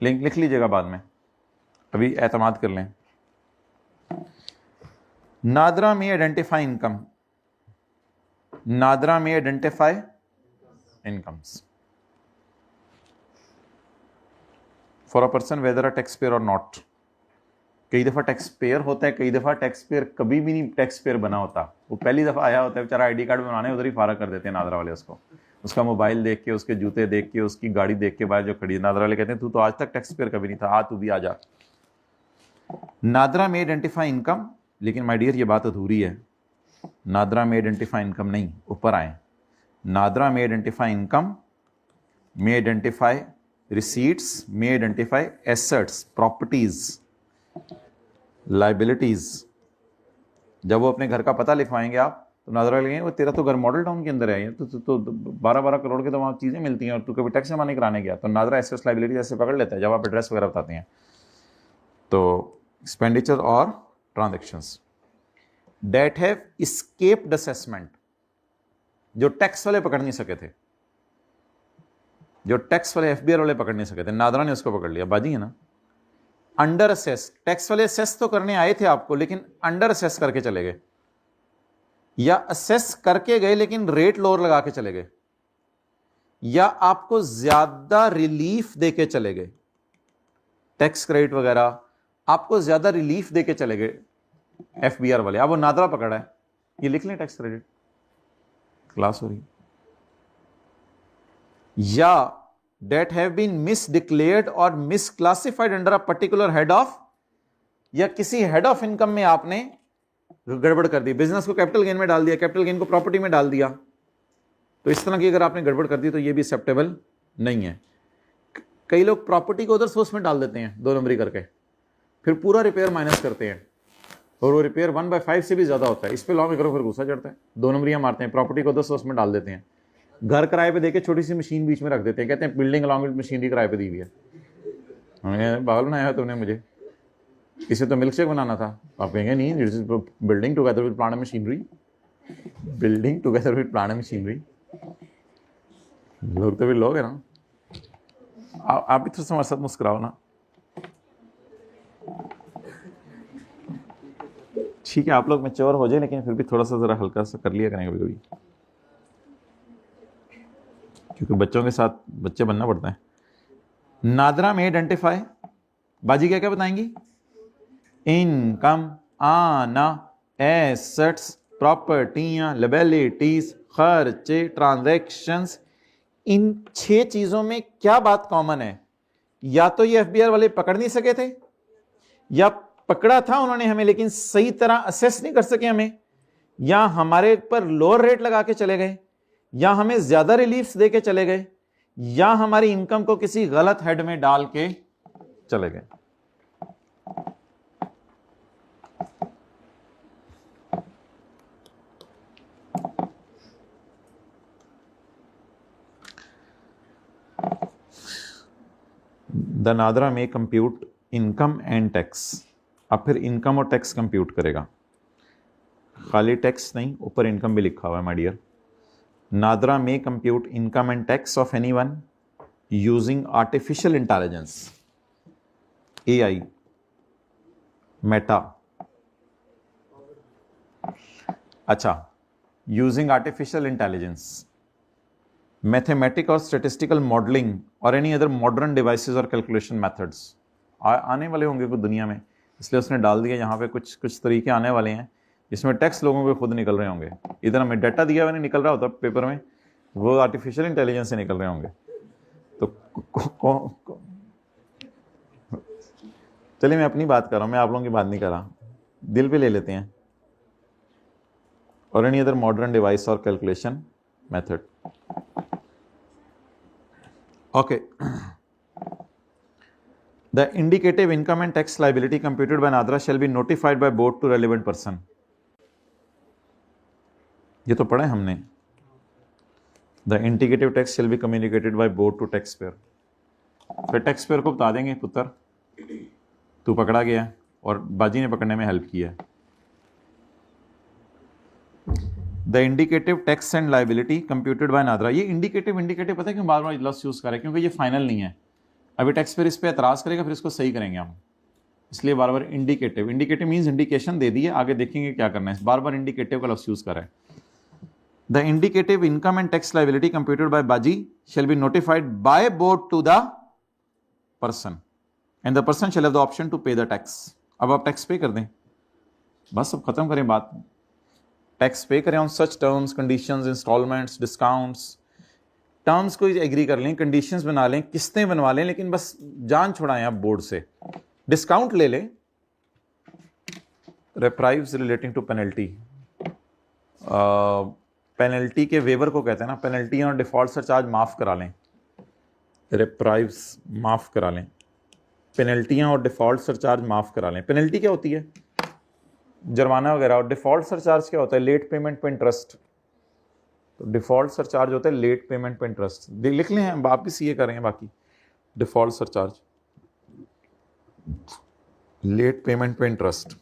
लिख लीजिएगा बाद में, अभी एतमाद कर लें। नादरा में आइडेंटिफाई इनकम, नादरा में identify incomes for a person whether a tax payer और नॉट। कई दफा टैक्स पेयर होता है, कई दफा टैक्स पेयर कभी भी नहीं टैक्स पेयर बना होता, वो पहली दफा आया होता है बेचारा, ID कार्ड बनाने उधर ही फारा कर देते हैं नादरा वाले उसको, उसका मोबाइल देख के, उसके जूते देख के, उसकी गाड़ी देख के बाहर जो खड़ी है, नादरा वाले कहते हैं तू तो आज तक टैक्स पेयर कभी नहीं था, आ तू भी आ जा। नादरा में आइडेंटिफाई इनकम, लेकिन माय डियर ये बात अधूरी है। नादरा में आइडेंटिफाई इनकम नहीं, ऊपर आए। नादरा में आइडेंटिफाई इनकम, में आइडेंटिफाई रिसीट्स, में आइडेंटिफाई एसेट्स, प्रॉपर्टीज, लाइबिलिटीज। जब वो अपने घर का पता लिखवाएंगे आप तो नादरा लगेंगे वो तेरा तो घर मॉडल टाउन के अंदर है, तो 12-12 करोड़ के तो वहाँ चीज़ें मिलती हैं और तू कभी टैक्स जमा नहीं कराने गया, तो नादरा एसेट्स लाइबिलिटीज ऐसे पकड़ लेता है जब आप एड्रेस वगैरह बताते हैं। तो एक्सपेंडिचर और transactions that have escaped assessment, जो टैक्स वाले पकड़ नहीं सके थे, जो टैक्स वाले FBR वाले पकड़ नहीं सके थे, नादरा ने उसको पकड़ लिया, बाजी है ना। अंडर असेस, टैक्स वाले असेस तो करने आए थे आपको लेकिन अंडर असेस करके चले गए, या असेस करके गए लेकिन रेट लोअर लगा के चले गए, या आपको ज्यादा रिलीफ देके चले गए, टैक्स क्रेडिट वगैरह आपको ज्यादा रिलीफ देके चले गए FBR वाले। अब वो नादरा पकड़ा है, ये लिख लें टैक्स क्रेडिट, क्लास हो रही। या that have been misdeclared or misclassified under a particular head of, या किसी हेड ऑफ इनकम में आपने गड़बड़ कर दी, बिजनेस को कैपिटल गेन में डाल दिया, कैपिटल गेन को प्रॉपर्टी में डाल दिया, तो इस तरह की अगर आपने गड़बड़ कर दी तो ये भी एक्सेप्टेबल नहीं है। कई लोग प्रॉपर्टी को उधर सोर्स में डाल देते हैं 2 नंबरी करके, फिर पूरा रिपेयर माइनस करते हैं और वो रिपेयर 1/5 से भी ज्यादा होता है, इस पे लॉ में करो फिर गुस्सा चढ़ता है, 2 नंबरियां मारते हैं, प्रॉपर्टी को उधर सोर्स में डाल देते हैं, घर किराए पे देके छोटी सी मशीन बीच में रख देते हैं, कहते हैं बिल्डिंग अलॉन्ग विद मशीनरी किराए पे दी हुई है। हमने पागल बनाया है तुमने मुझे, इसे तो मिल्क शेक बनाना था। आप कहेंगे नहीं, building together with plant machinery, building together with plant machinery. लोग तो भी लोग है ना, आप भी थोड़ा सा हमारे साथ मुस्कुराओ ना। ठीक है, आप लोग मैच्योर हो जाए लेकिन फिर भी थोड़ा सा जरा हल्का सा कर लिया करेंगे कभी, क्योंकि बच्चों के साथ बच्चे बनना पड़ता है। नादरा में आइडेंटिफाई, बाजी क्या क्या बताएंगी? इनकम, आना, एसेट्स, प्रॉपर्टियां, लायबिलिटीज, खर्चे, ट्रांजैक्शंस। इन 6 चीजों में क्या बात कॉमन है? या तो ये FBR वाले पकड़ नहीं सके थे, या पकड़ा था उन्होंने हमें लेकिन सही तरह असेस नहीं कर सके हमें, या हमारे पर लोअर रेट लगा के चले गए, या हमें ज्यादा रिलीफ्स दे के चले गए, या हमारी इनकम को किसी गलत हेड में डाल के चले गए। The NADRA may compute income and tax. अब फिर इनकम और टैक्स कंप्यूट करेगा, खाली टैक्स नहीं, ऊपर इनकम भी लिखा हुआ है माय डियर। नादरा may compute income and tax of anyone using artificial intelligence, AI, मेटा। अच्छा, यूजिंग आर्टिफिशियल इंटेलिजेंस, मैथमेटिक और स्टेटिस्टिकल मॉडलिंग और एनी अदर मॉडर्न डिवाइसेस और कैलकुलेशन मेथड्स आने वाले होंगे कुछ दुनिया में, इसलिए उसने डाल दिया यहाँ पे कुछ तरीके आने वाले हैं जिसमें टैक्स लोगों के खुद निकल रहे होंगे। इधर हमें डाटा दिया हुआ नहीं निकल रहा होता पेपर में, वो आर्टिफिशियल इंटेलिजेंस से निकल रहे होंगे। तो चलिए मैं अपनी बात कर रहा हूँ, मैं आप लोगों की बात नहीं कर रहा, दिल पे ले लेते हैं। और एनी अदर मॉडर्न डिवाइस और calculation method. Okay, the indicative income and tax liability computed by NADRA shall be notified by board to relevant person. ये तो पढ़ा है हमने। The indicative tax shall be communicated by board to tax payer. फिर tax payer को बता देंगे पुत्र तू पकड़ा गया और बाजी ने पकड़ने में हेल्प किया। The indicative tax and liability computed by NADRA. ये इंडिकेटिव पता है क्यों बार बार लफ्ज़ यूज़ करें? क्योंकि ये फाइनल नहीं है। अभी टैक्स पेयर इस पर एतराज़ करेगा, फिर इसको सही करेंगे हम, इसलिए बार बार इंडिकेटिव मीन्स इंडिकेशन दे दी है, आगे देखेंगे क्या करना है। बार बार इंडिकेटिव का लफ्ज़ यूज़ करें। The indicative income and tax liability computed by बाजी shall be notified by board to the person and the person shall have the option to pay the tax. अब आप टैक्स पे कर दें, बस अब खत्म करें बात। टैक्स पे करें on such terms conditions instalments discounts. Terms को एग्री कर लें, कंडीशंस बना लें, किस्तें बनवा लें, लेकिन बस जान छुड़ाएं आप बोर्ड से। डिस्काउंट ले लें, रेप्राइव्स रिलेटिंग टू पेनल्टी। पेनल्टी के वेवर को कहते हैं ना, पेनल्टी और डिफॉल्ट सरचार्ज माफ़ करा लें, रेप्राइव्स माफ़ करा लें, पेनल्टियाँ और डिफ़ॉल्ट सरचार्ज माफ़ करा लें। पेनल्टी क्या होती है? जुर्माना वगैरह। और डिफ़ॉल्ट सरचार्ज क्या होता है? लेट पेमेंट पे इंटरेस्ट। तो डिफ़ॉल्ट सरचार्ज होता है लेट पेमेंट पे इंटरेस्ट। लिख लें, हम आप भी सीए कर रहे हैं बाकी। डिफ़ॉल्ट सरचार्ज लेट पेमेंट पे interest.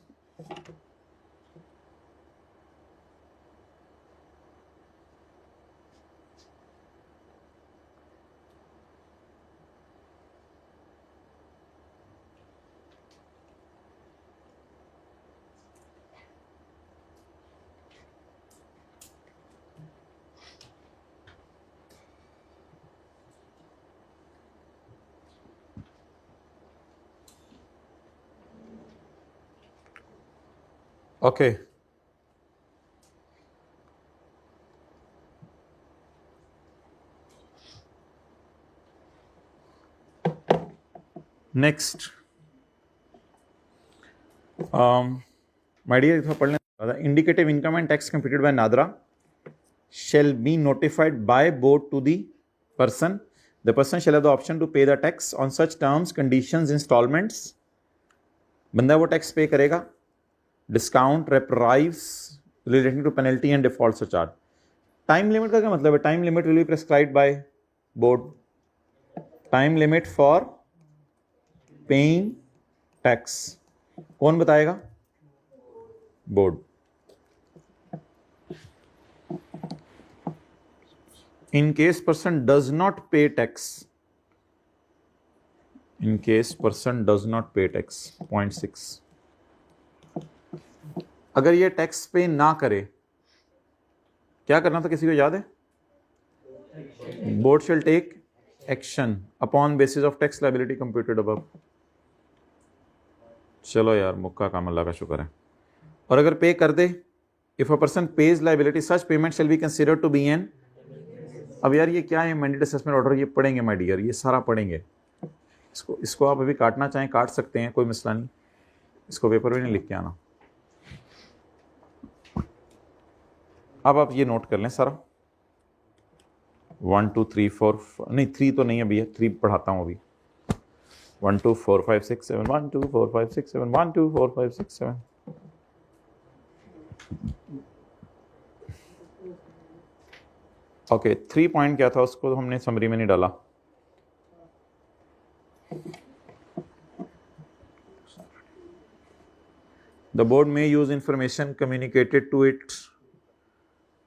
Okay, next my dear, इतना पढ़ लें। Indicative income and tax computed by NADRA shall be notified by board to the person. The person shall have the option to pay the tax on such terms, conditions, installments. बंदा वो tax pay करेगा। Discount, reprieves relating to penalty and default surcharge. Time limit का क्या मतलब है? Time limit will be prescribed by board. Time limit for paying tax कौन बताएगा? Board. In case person does not pay tax, in case person does not pay tax, 0.6, अगर ये tax पे ना करे, क्या करना था? किसी को याद है? Board shall take action upon basis of tax liability computed above। चलो यार, मुक्का काम, अल्लाह का शुक्र है। और अगर पे कर दे, if a person pays liability, such payment shall be considered to be an। अब यार ये क्या है? Mandate assessment order. ये पढ़ेंगे माय डियर, ये सारा पढ़ेंगे। इसको आप अभी काटना चाहें काट सकते हैं, कोई मसला नहीं। इसको पेपर में नहीं लिख के आना। अब आप ये नोट कर लें सारा। 1 2 3 4 नहीं 3 तो नहीं अभी है, 3 पढ़ाता हूँ अभी। 1 2 4 5 6 7 1 2 4 5 6 7 1 2 4 5 6 7। ओके, 3 पॉइंट क्या था उसको हमने समरी में नहीं डाला। The board may use information communicated to it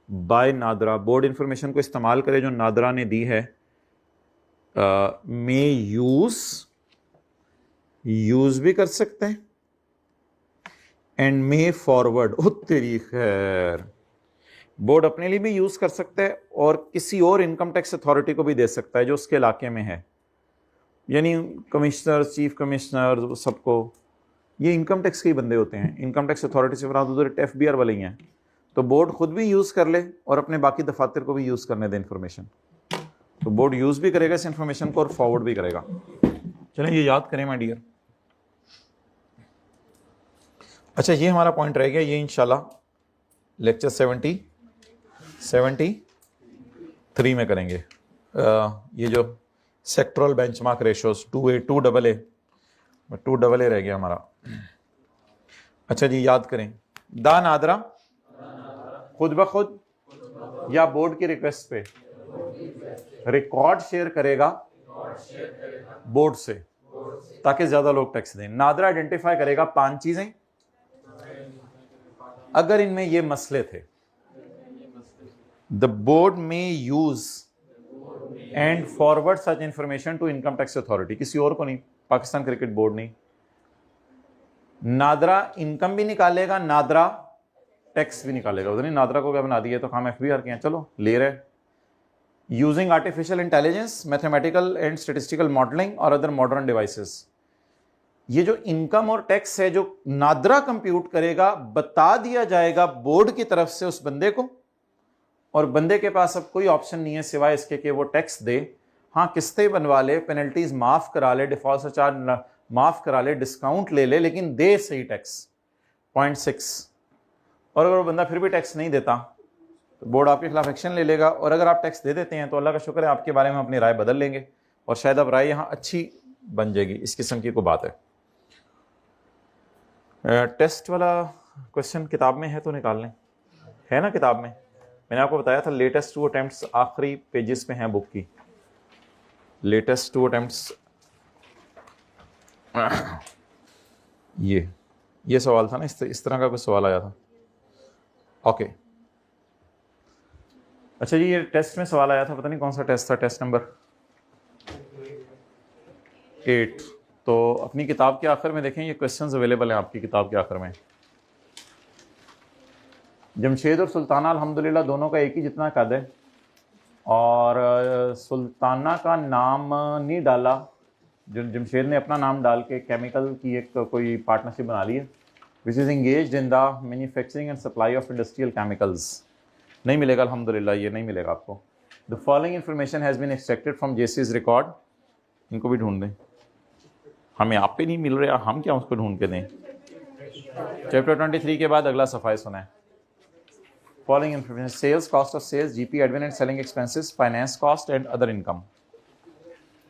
by NADRA. Board information को इस्तेमाल करे जो नादरा ने दी है। में यूज भी कर सकते हैं एंड मे फॉरवर्ड। ओ तेरी खैर, बोर्ड अपने लिए भी यूज कर सकता है और किसी और इनकम टैक्स अथॉरिटी को भी दे सकता है जो उसके इलाके में है, यानी कमिश्नर, चीफ कमिश्नर, सबको। ये इनकम टैक्स के ही बंदे होते हैं। इनकम टैक्स अथॉरिटी से मुराद उधर FBR वाले ही हैं। तो बोर्ड खुद भी यूज कर ले और अपने बाकी दफातर को भी यूज करने दे इंफॉर्मेशन। तो बोर्ड यूज भी करेगा इस इंफॉर्मेशन को और फॉरवर्ड भी करेगा। चलें, ये याद करें माय डियर। अच्छा, ये हमारा पॉइंट रह गया। ये इंशाल्लाह लेक्चर 73 में करेंगे। ये जो sectoral benchmark ratios 2A 2AA 2 double A रह गया हमारा। अच्छा जी, याद करें, दा नादरा खुद ब खुद या बोर्ड की रिक्वेस्ट पे रिकॉर्ड शेयर करेगा बोर्ड से ताकि ज्यादा लोग टैक्स दें। नादरा आइडेंटिफाई करेगा 5 चीजें अगर इनमें ये मसले थे। The board may use and forward such information to income tax authority, किसी और को नहीं, पाकिस्तान क्रिकेट बोर्ड नहीं। नादरा इनकम भी निकालेगा, नादरा टैक्स भी निकालेगा। उधर नहीं, नादरा को क्या बना दिया, तो काम एफबीआर के हैं, चलो ले रहे। Using artificial intelligence, mathematical and statistical modelling और अदर मॉडर्न डिवाइसेस। ये जो इनकम और टैक्स है जो नादरा कंप्यूट करेगा, बता दिया जाएगा बोर्ड की तरफ से उस बंदे को, और बंदे के पास अब कोई ऑप्शन नहीं है सिवाय इसके कि वो टैक्स दे। हाँ, किस्तें बनवा ले, पेनल्टीज माफ करा ले, डिफॉल्ट चार्ज माफ करा ले, डिस्काउंट ले ले, लेकिन दे सही टैक्स 0.6। और अगर वो बंदा फिर भी टैक्स नहीं देता तो बोर्ड आपके खिलाफ एक्शन ले लेगा। और अगर आप टैक्स दे देते हैं तो अल्लाह का शुक्र है, आपके बारे में अपनी राय बदल लेंगे और शायद अब राय यहाँ अच्छी बन जाएगी। इस किस्म की कोई बात है। टेस्ट वाला क्वेश्चन किताब में है तो निकाल लें, है ना किताब में। मैंने आपको बताया था लेटेस्ट 2 अटेम्प्ट्स आखिरी पेजेस पे हैं बुक की। लेटेस्ट 2 अटेम्प्ट्स ये सवाल था ना, इस तरह का कुछ सवाल आया था। ओके, अच्छा जी, ये टेस्ट में सवाल आया था, पता नहीं कौन सा टेस्ट था, टेस्ट नंबर 8। तो अपनी किताब के आखिर में देखें, ये क्वेश्चंस अवेलेबल हैं आपकी किताब के आखिर में। जमशेद और सुल्ताना अल्हम्दुलिल्लाह दोनों का एक ही जितना कद है, और सुल्ताना का नाम नहीं डाला, जो जमशेद ने अपना नाम डाल के केमिकल की एक कोई पार्टनरशिप बना ली है, which is engaged in the manufacturing and supply of industrial chemicals. नहीं मिलेगा अल्हम्दुलिल्लाह, ये नहीं मिलेगा आपको। The following information has been extracted from जेसीज रिकॉर्ड। इनको भी ढूंढ दें, हमें आप पे नहीं मिल रहा, हम क्या उसको ढूंढ के दें। चैप्टर 23 के बाद अगला सफाई सुना है। Following information, sales, cost of sales, GP, admin and selling expenses, finance cost and other income,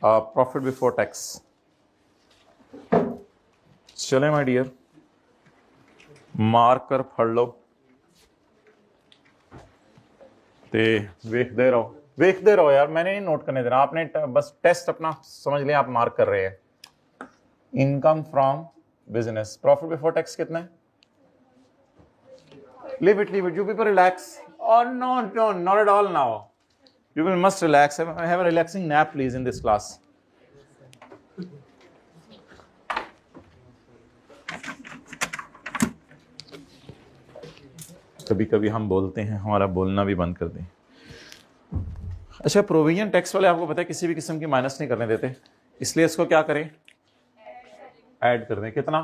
profit before tax. चले माय डियर, मार्क कर फड़ लो ते वेखते रहो यार, मैंने नहीं नोट करने देना, आपने बस टेस्ट अपना समझ लिया, आप मार्क कर रहे हैं। Income from business, profit before tax कितना है? Leave it. You people relax. Oh no, not at all now. You people must relax. Have a relaxing nap, please, in this class. कभी कभी हम बोलते हैं, हमारा बोलना भी बंद कर दें। अच्छा, प्रोविजन टैक्स वाले आपको पता है किसी भी किस्म की माइनस नहीं करने देते, इसलिए इसको क्या करें, ऐड कर दें। कितना?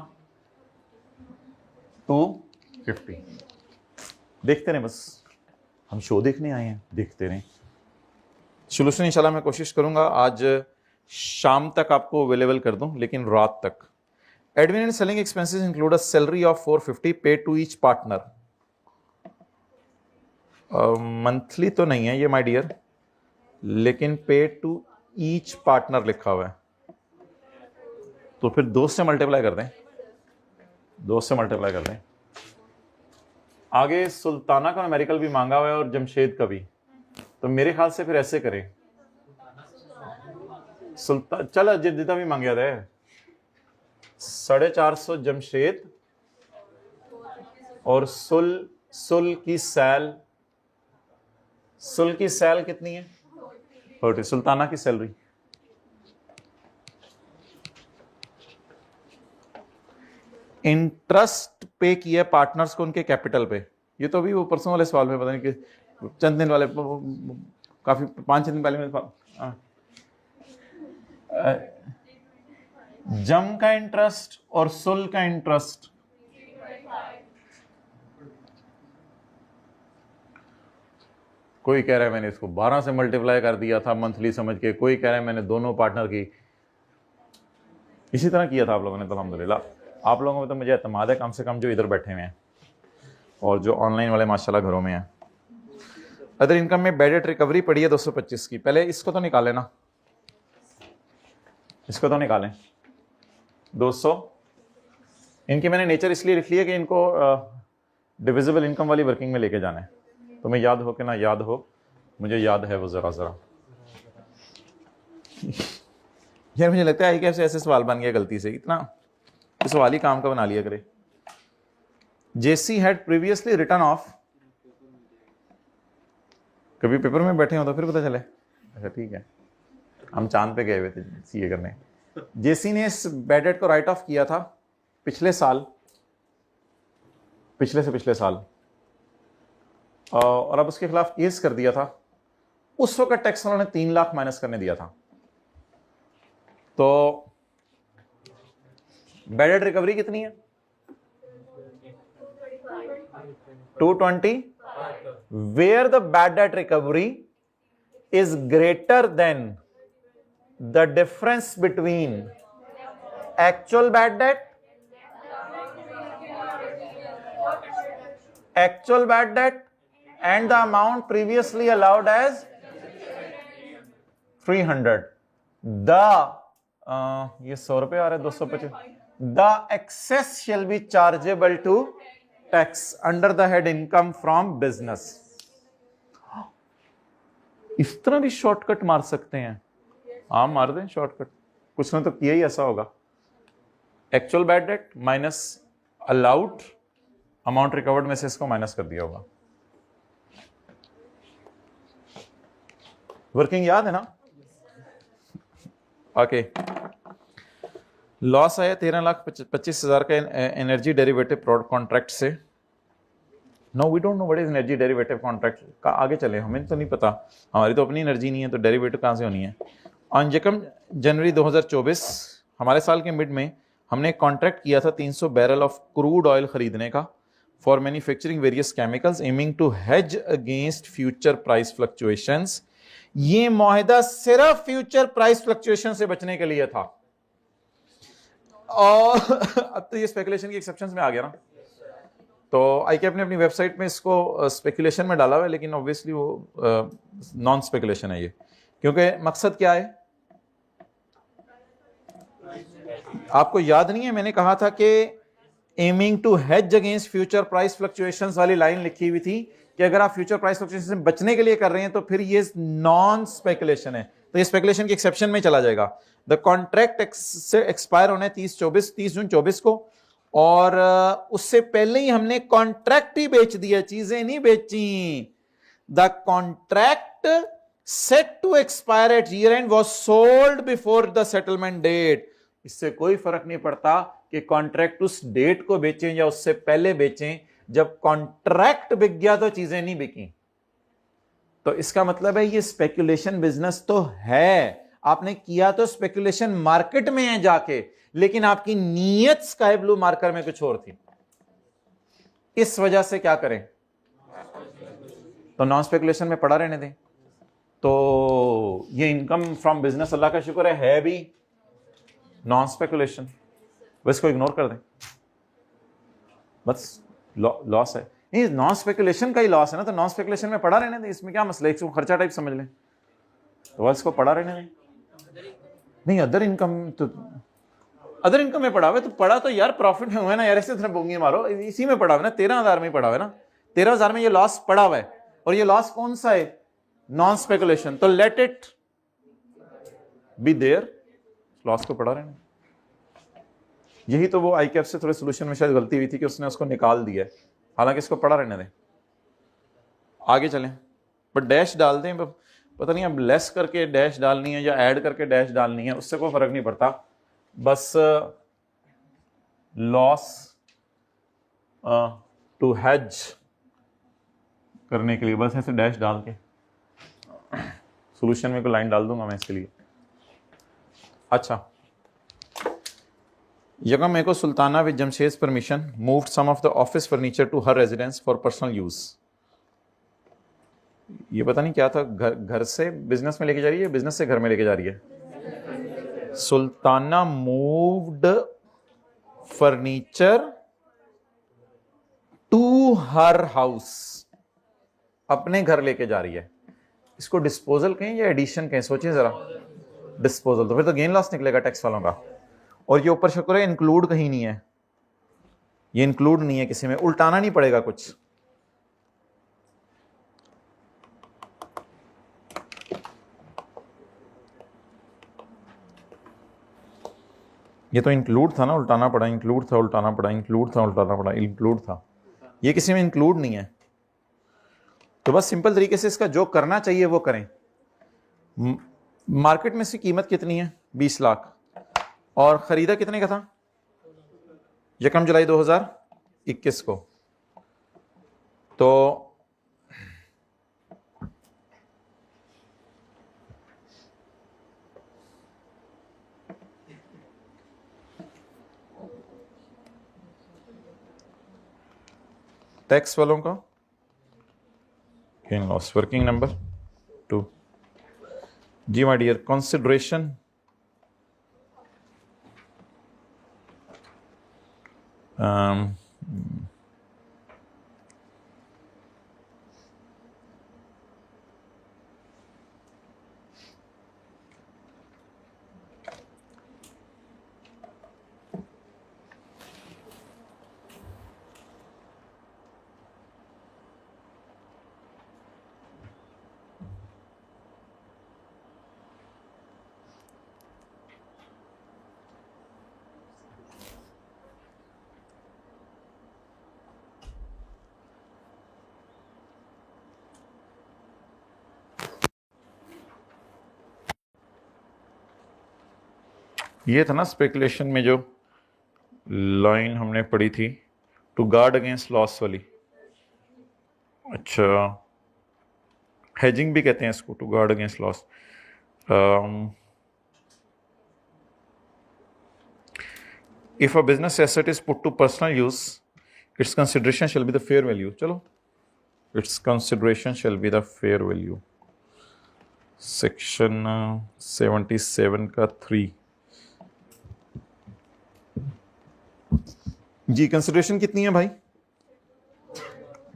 250। देखते रहें, बस हम शो देखने आए हैं, देखते रहें। सोल्यूशन इंशाल्लाह मैं कोशिश करूंगा आज शाम तक आपको अवेलेबल कर दूं, लेकिन रात तक। Admin and selling expenses include a salary of 450 paid to each partner. Monthly तो नहीं है ये माय डियर, लेकिन पेड टू ईच पार्टनर लिखा हुआ है, तो फिर 2 से मल्टीप्लाई कर दें, 2 से मल्टीप्लाई कर दें। आगे सुल्ताना का न्यूमेरिकल भी मांगा हुआ है और जमशेद का भी, तो मेरे ख्याल से फिर ऐसे करें, चल जितना भी मांग था 450 जमशेद और सुल की सैल कितनी है? 40। सुल्ताना की सैलरी इंटरेस्ट पे किया पार्टनर्स को उनके कैपिटल पे। ये तो अभी वो परसों वाले सवाल में पता नहीं कि चंद दिन वाले, काफी 5-6 दिन पहले जम का इंटरेस्ट और सुल का इंटरेस्ट कोई कह रहा है मैंने इसको 12 से मल्टीप्लाई कर दिया था मंथली समझ के, कोई कह रहा है मैंने दोनों पार्टनर की इसी तरह किया था आप लोगों ने। तो अल्हम्दुलिल्लाह आप लोगों में तो मुझे एतमाद है, कम से कम जो इधर बैठे हुए हैं और जो ऑनलाइन वाले माशाल्लाह घरों में हैं। अदर इनकम में बैड डेट रिकवरी पड़ी है 225 की। पहले इसको तो निकालें ना, इसको तो निकालें। 200। इनकी मैंने नेचर इसलिए लिख लिया कि इनको डिविजिबल इनकम वाली वर्किंग में लेके जाना है। तुम्हें याद हो कि ना याद हो, मुझे याद है वो ज़रा यार मुझे लगता है कैसे ऐसे सवाल बन गया गलती से, इतना इस सवाल ही काम का बना लिया करे। जेसी हैड प्रीवियसली रिटर्न ऑफ, कभी पेपर में बैठे हो तो फिर पता चले। अच्छा ठीक है, हम चांद पे गए हुए थे सीए करने। जेसी ने इस बैड डेट को राइट ऑफ किया था पिछले साल, पिछले से पिछले साल, और अब उसके खिलाफ केस कर दिया था। उस वक्त टैक्स वालों ने 3 लाख माइनस करने दिया था। तो बैड डेट रिकवरी कितनी है? 220, where the bad debt recovery is greater than the difference between actual bad debt and the amount previously allowed as 300. ये 100 रुपए आ रहा है, 225। The excess shall be chargeable to tax under the head income from business. इस तरह भी shortcut मार सकते हैं? हाँ मार दें शॉर्टकट, कुछ ने तो किया ही ऐसा होगा। Actual bad debt minus allowed amount recovered में से इसको माइनस कर दिया होगा। वर्किंग याद है ना? ओके, लॉस आया 13,25,000 का एनर्जी डेरिवेटिव प्रोडक्ट कॉन्ट्रैक्ट से। No we don't know what is energy derivative contract का, आगे चले, हमें तो नहीं पता, हमारी तो अपनी एनर्जी नहीं है तो डेरिवेटिव कहां से होनी है। ऑन जनवरी 2024 हमारे साल के मिड में हमने एक कॉन्ट्रैक्ट किया था 300 बैरल ऑफ क्रूड ऑयल खरीदने का for manufacturing various chemicals aiming to hedge against future price fluctuations. ये मुआहदा सिर्फ फ्यूचर प्राइस फ्लक्चुएशन से बचने के लिए था। और अब तो ये स्पेकुलेशन की एक्सेप्शंस में आ गया ना, तो आईकेप ने अपनी वेबसाइट में इसको स्पेकुलेशन में डाला हुआ है, लेकिन ऑब्वियसली वो नॉन स्पेकुलेशन है ये, क्योंकि मकसद क्या है आपको याद नहीं है? मैंने कहा था कि aiming to hedge against future price fluctuations वाली लाइन लिखी हुई थी कि अगर आप फ्यूचर प्राइस फ्लक्चुएशन से बचने के लिए कर रहे हैं तो फिर ये नॉन स्पेकुलेशन है, तो ये स्पेकुलेशन के एक्सेप्शन में चला जाएगा। द कॉन्ट्रैक्ट से एक्सपायर होना है 30 जून 24 को, और उससे पहले ही हमने कॉन्ट्रैक्ट ही बेच दिया, चीजें नहीं बेची। The contract set to expire at year end was sold before the settlement date. इससे कोई फर्क नहीं पड़ता कि कॉन्ट्रैक्ट उस डेट को बेचें या उससे पहले बेचें, जब कॉन्ट्रैक्ट बिक गया तो चीजें नहीं बिकी। तो इसका मतलब है ये स्पेकुलेशन बिजनेस तो है, आपने किया तो स्पेकुलेशन मार्केट में है जाके, लेकिन आपकी नीयत स्काई ब्लू मार्कर में कुछ और थी। इस वजह से क्या करें, तो नॉन स्पेकुलेशन में पड़ा रहने दें। तो ये इनकम फ्रॉम बिजनेस अल्लाह का शुक्र है भी नॉन स्पेकुलेशन, बस को इग्नोर कर दें, बस लॉस है। नहीं, नॉन स्पेकुलेशन का ही लॉस है ना, तो नॉन स्पेकुलेशन में पड़ा रहने दें, इसमें क्या मसला है, इसको खर्चा टाइप समझ लें, तो बस को पड़ा रहने दें। नहीं अदर इनकम, तो अदर इनकम में पड़ा हुआ है तो पड़ा तो यार प्रॉफिट में हुआ है ना यार, ऐसे तरह बोंगी मारो, इसी में पड़ा हुआ है ना, 13,000 में पड़ा हुआ है ना, 13,000 में ये लॉस पड़ा हुआ है, और ये लॉस कौन सा है, नॉन स्पेकुलेशन, तो let it be there, loss को पड़ा रहने। यही तो वो आईकेप से थोड़े सोल्यूशन में शायद गलती हुई थी कि उसने उसको निकाल दिया, हालांकि इसको पड़ा रहने दें। आगे चलें, बट डैश डाल दें, पता नहीं अब लेस करके डैश डालनी है या ऐड करके डैश डालनी है, उससे कोई फर्क नहीं पड़ता, बस लॉस टू हेज करने के लिए बस ऐसे डैश डाल के सोल्यूशन में कोई लाइन डाल दूंगा मैं इसके लिए। अच्छा, यगम मेको Sultana with Jamshed permission moved some of the office furniture to her residence for personal use. ये पता नहीं क्या था, घर से बिजनेस में लेके जा रही है, बिजनेस से घर में लेके जा रही है। Sultana moved furniture to her house, अपने घर लेके जा रही है। इसको डिस्पोजल कहें या एडिशन कहें, सोचिए जरा। डिस्पोजल, तो फिर तो गेन लॉस निकलेगा टैक्स वालों का। और ये ऊपर शुक्र है इंक्लूड कहीं नहीं है, ये इंक्लूड नहीं है किसी में, उल्टाना नहीं पड़ेगा कुछ। ये तो इंक्लूड था ना, उल्टाना पड़ा, इंक्लूड था उल्टाना पड़ा, इंक्लूड था उल्टाना पड़ा, इंक्लूड था, ये किसी में इंक्लूड नहीं है। तो बस सिंपल तरीके से इसका जो करना चाहिए वो करें। मार्केट में इसकी कीमत कितनी है? 20 लाख, और खरीदा कितने का था? 1 जुलाई 2021 को। तो टैक्स वालों का गेन लॉस वर्किंग नंबर 2। जी माय डियर, कंसिडरेशन ये था ना स्पेकुलेशन में जो लाइन हमने पढ़ी थी, टू गार्ड अगेंस्ट लॉस वाली। अच्छा, हेजिंग भी कहते हैं इसको, to guard against loss. If a business asset is put to personal use, its consideration shall be the fair value. चलो, its consideration shall be the fair value, section 77 का 3। जी consideration कितनी है भाई?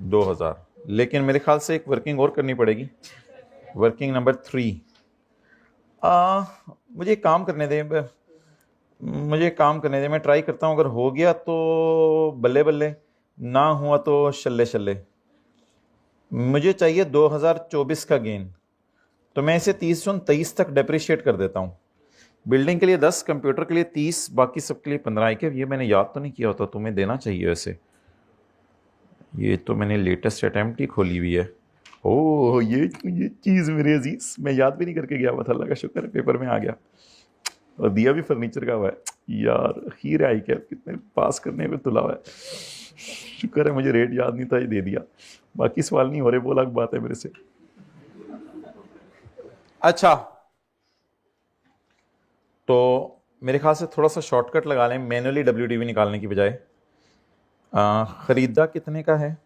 2000। लेकिन मेरे ख्याल से एक वर्किंग और करनी पड़ेगी, वर्किंग नंबर 3। मुझे एक काम करने दे, मैं ट्राई करता हूँ, अगर हो गया तो बल्ले बल्ले, ना हुआ तो शल्ले शल्ले। मुझे चाहिए 2024 का गेन, तो मैं इसे 30 जून 23 तक डेप्रिशिएट कर देता हूँ। बिल्डिंग के लिए 10, कंप्यूटर के लिए 30, बाकी सब के लिए 15। के ये मैंने याद तो नहीं किया होता, तुम्हें देना चाहिए वैसे। ये तो मैंने लेटेस्ट अटैम्प्ट ही खोली हुई है। ओह ये चीज़ मेरे अजीज मैं याद भी नहीं करके गया हुआ था, अल्लाह का शुक्र है पेपर में आ गया। और दिया भी फर्नीचर का हुआ है यार, हीरा आई क्या, कितने पास करने में तुला हुआ है। शुक्र है मुझे रेट याद नहीं था, ये दे दिया। बाकी सवाल नहीं हो रहे, वो अलग बात है मेरे से। अच्छा, तो मेरे ख्याल से थोड़ा सा शॉर्टकट लगा लें, मैनुअली WDV निकालने की बजाय। खरीदा कितने का है?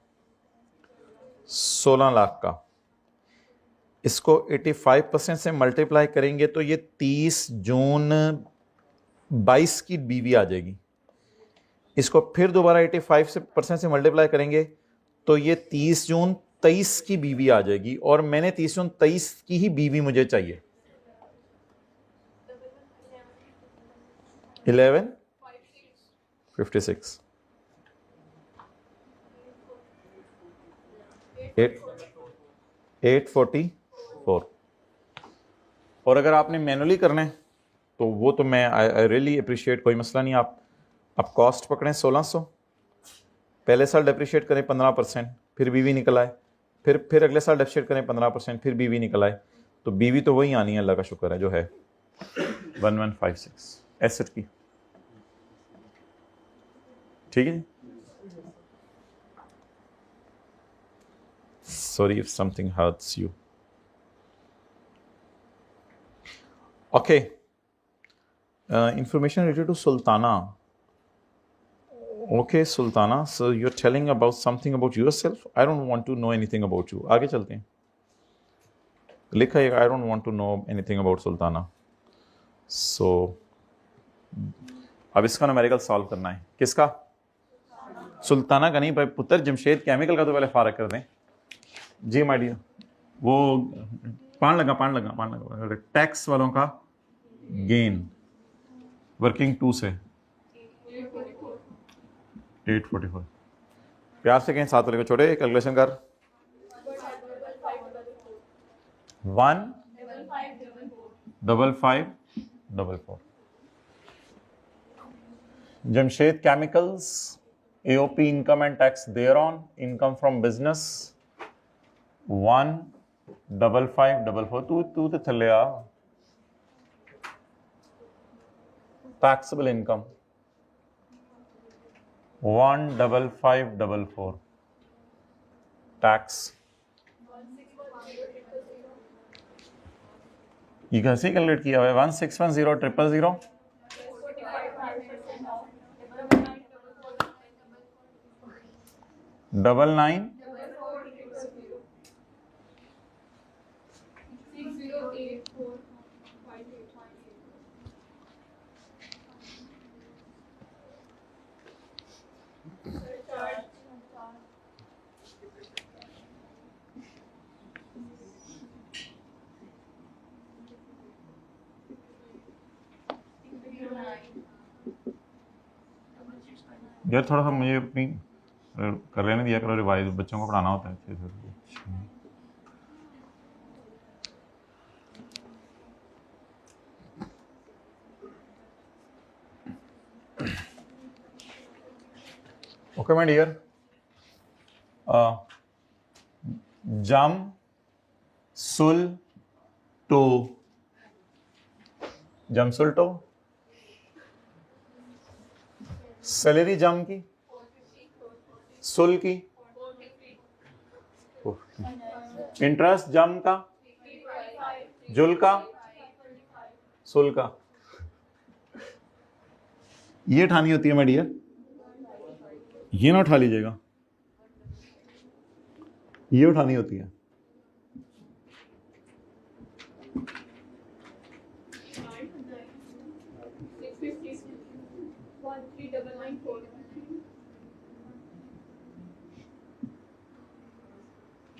16 लाख का। इसको 85% से मल्टीप्लाई करेंगे तो ये 30 जून 22 की बीवी आ जाएगी। इसको फिर दोबारा 85% से मल्टीप्लाई करेंगे तो ये 30 जून 23 की बीवी आ जाएगी, और मैंने 30 जून 23 की ही बीवी मुझे चाहिए। 1156 844। और अगर आपने मैनुअली करना है तो वो तो मैं आई रियली अप्रिशिएट, कोई मसला नहीं। आप कॉस्ट पकड़ें 1600, पहले साल डेप्रिशिएट करें 15%, फिर बीवी निकल आए, फिर अगले साल डेप्रिशिएट करें 15%, फिर बीवी निकल आए, तो बीवी तो वही आनी है, अल्लाह का शुक्र है जो है 1156 एसेट की। ठीक है, sorry if something hurts you. Okay, information related to Sultana. Okay, Sultana, so you're telling about something about yourself. I don't want to know anything about you. आगे चलते हैं। लिखा है I don't want to know anything about Sultana. So अब इसका numerical solve करना है। किसका? सुल्ताना का नहीं भाई पुत्र, जमशेद केमिकल का तो पहले फारग कर दें। जी माय डियर, वो पान लगा टैक्स वालों का गेन। वर्किंग 2 से 844। प्यार से कहीं साथ वाले को छोटे, कैलकुलेशन कर। 15544। Jamshed chemicals, AOP income and tax thereon, income from business 15544। तू तो थल्ले आ। taxable income 15544। टैक्स ये कैसे कैलकुलेट किया हुआ है? 1610000 99 यार थोड़ा सा मुझे अपनी कर लेने दिया करो रिवाइज, बच्चों को पढ़ाना होता है अच्छे से। ओके माय डियर, जम सुल टो, जमसुल टो, सैलरी जम की, सुल की, इंटरेस्ट जम का, जुल का, सुल का। ये उठानी होती है माय डियर, ये ना उठा लीजिएगा, ये उठानी होती है।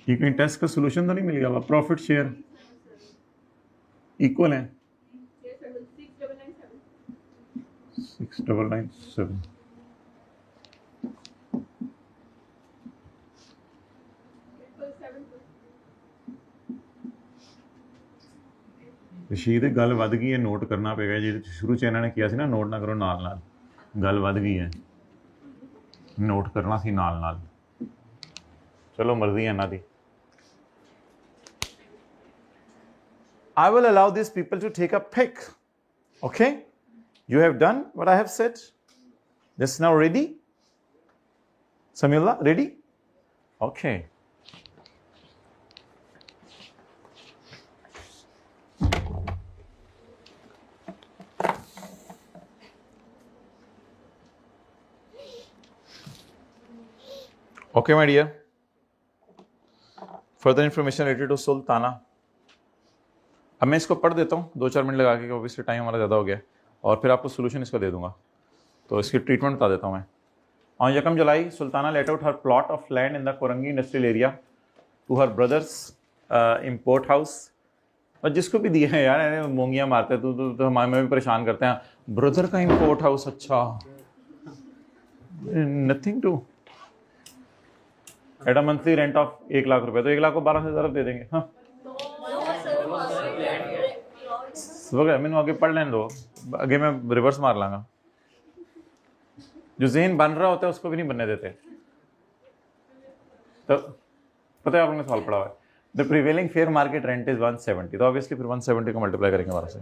ये कहीं टेस्ट का सॉल्यूशन तो नहीं मिल गया? प्रॉफिट शेयर इक्वल है 6997। रशीद गल वध गई है, नोट करना पेगा जी। शुरू च इन्होंने किया सी ना, नोट ना करो नाल नाल, गल वध गई है, नोट करना सी नाल नाल। चलो मर्जी है इन्हां दी। I will allow these people to take a pic. Okay? You have done what I have said. This now ready? Samyullah, ready? Okay. Okay, my dear. Further information related to Sultana. अब मैं इसको पढ़ देता हूँ 2-4 मिनट लगा के, obviously time हमारा ज़्यादा हो गया, और फिर आपको सोल्यूशन इसका दे दूंगा। तो इसकी ट्रीटमेंट बता देता हूँ मैं। On 1 July Sultana let out her plot of land in the Korangi industrial area to her brothers import house. और जिसको भी दिए हैं यार, मोंगियाँ मारते हैं तो हमारे में भी परेशान करते हैं। ब्रदर का इम्पोर्ट हाउस, अच्छा, nothing to at a monthly rent of 1 lakh रुपए, तो 1 लाख को 12,000 दे देंगे। हाँ मैंने आगे पढ़ लेने दो, आगे मैं रिवर्स मार लांगा। जो ज़हन बन रहा होता है उसको भी नहीं बनने देते। तो पता है आपने सवाल पढ़ा हुआ है, the prevailing fair market rent is 170, तो ऑब्वियसली फिर 170 को मल्टीप्लाई करेंगे 12 से।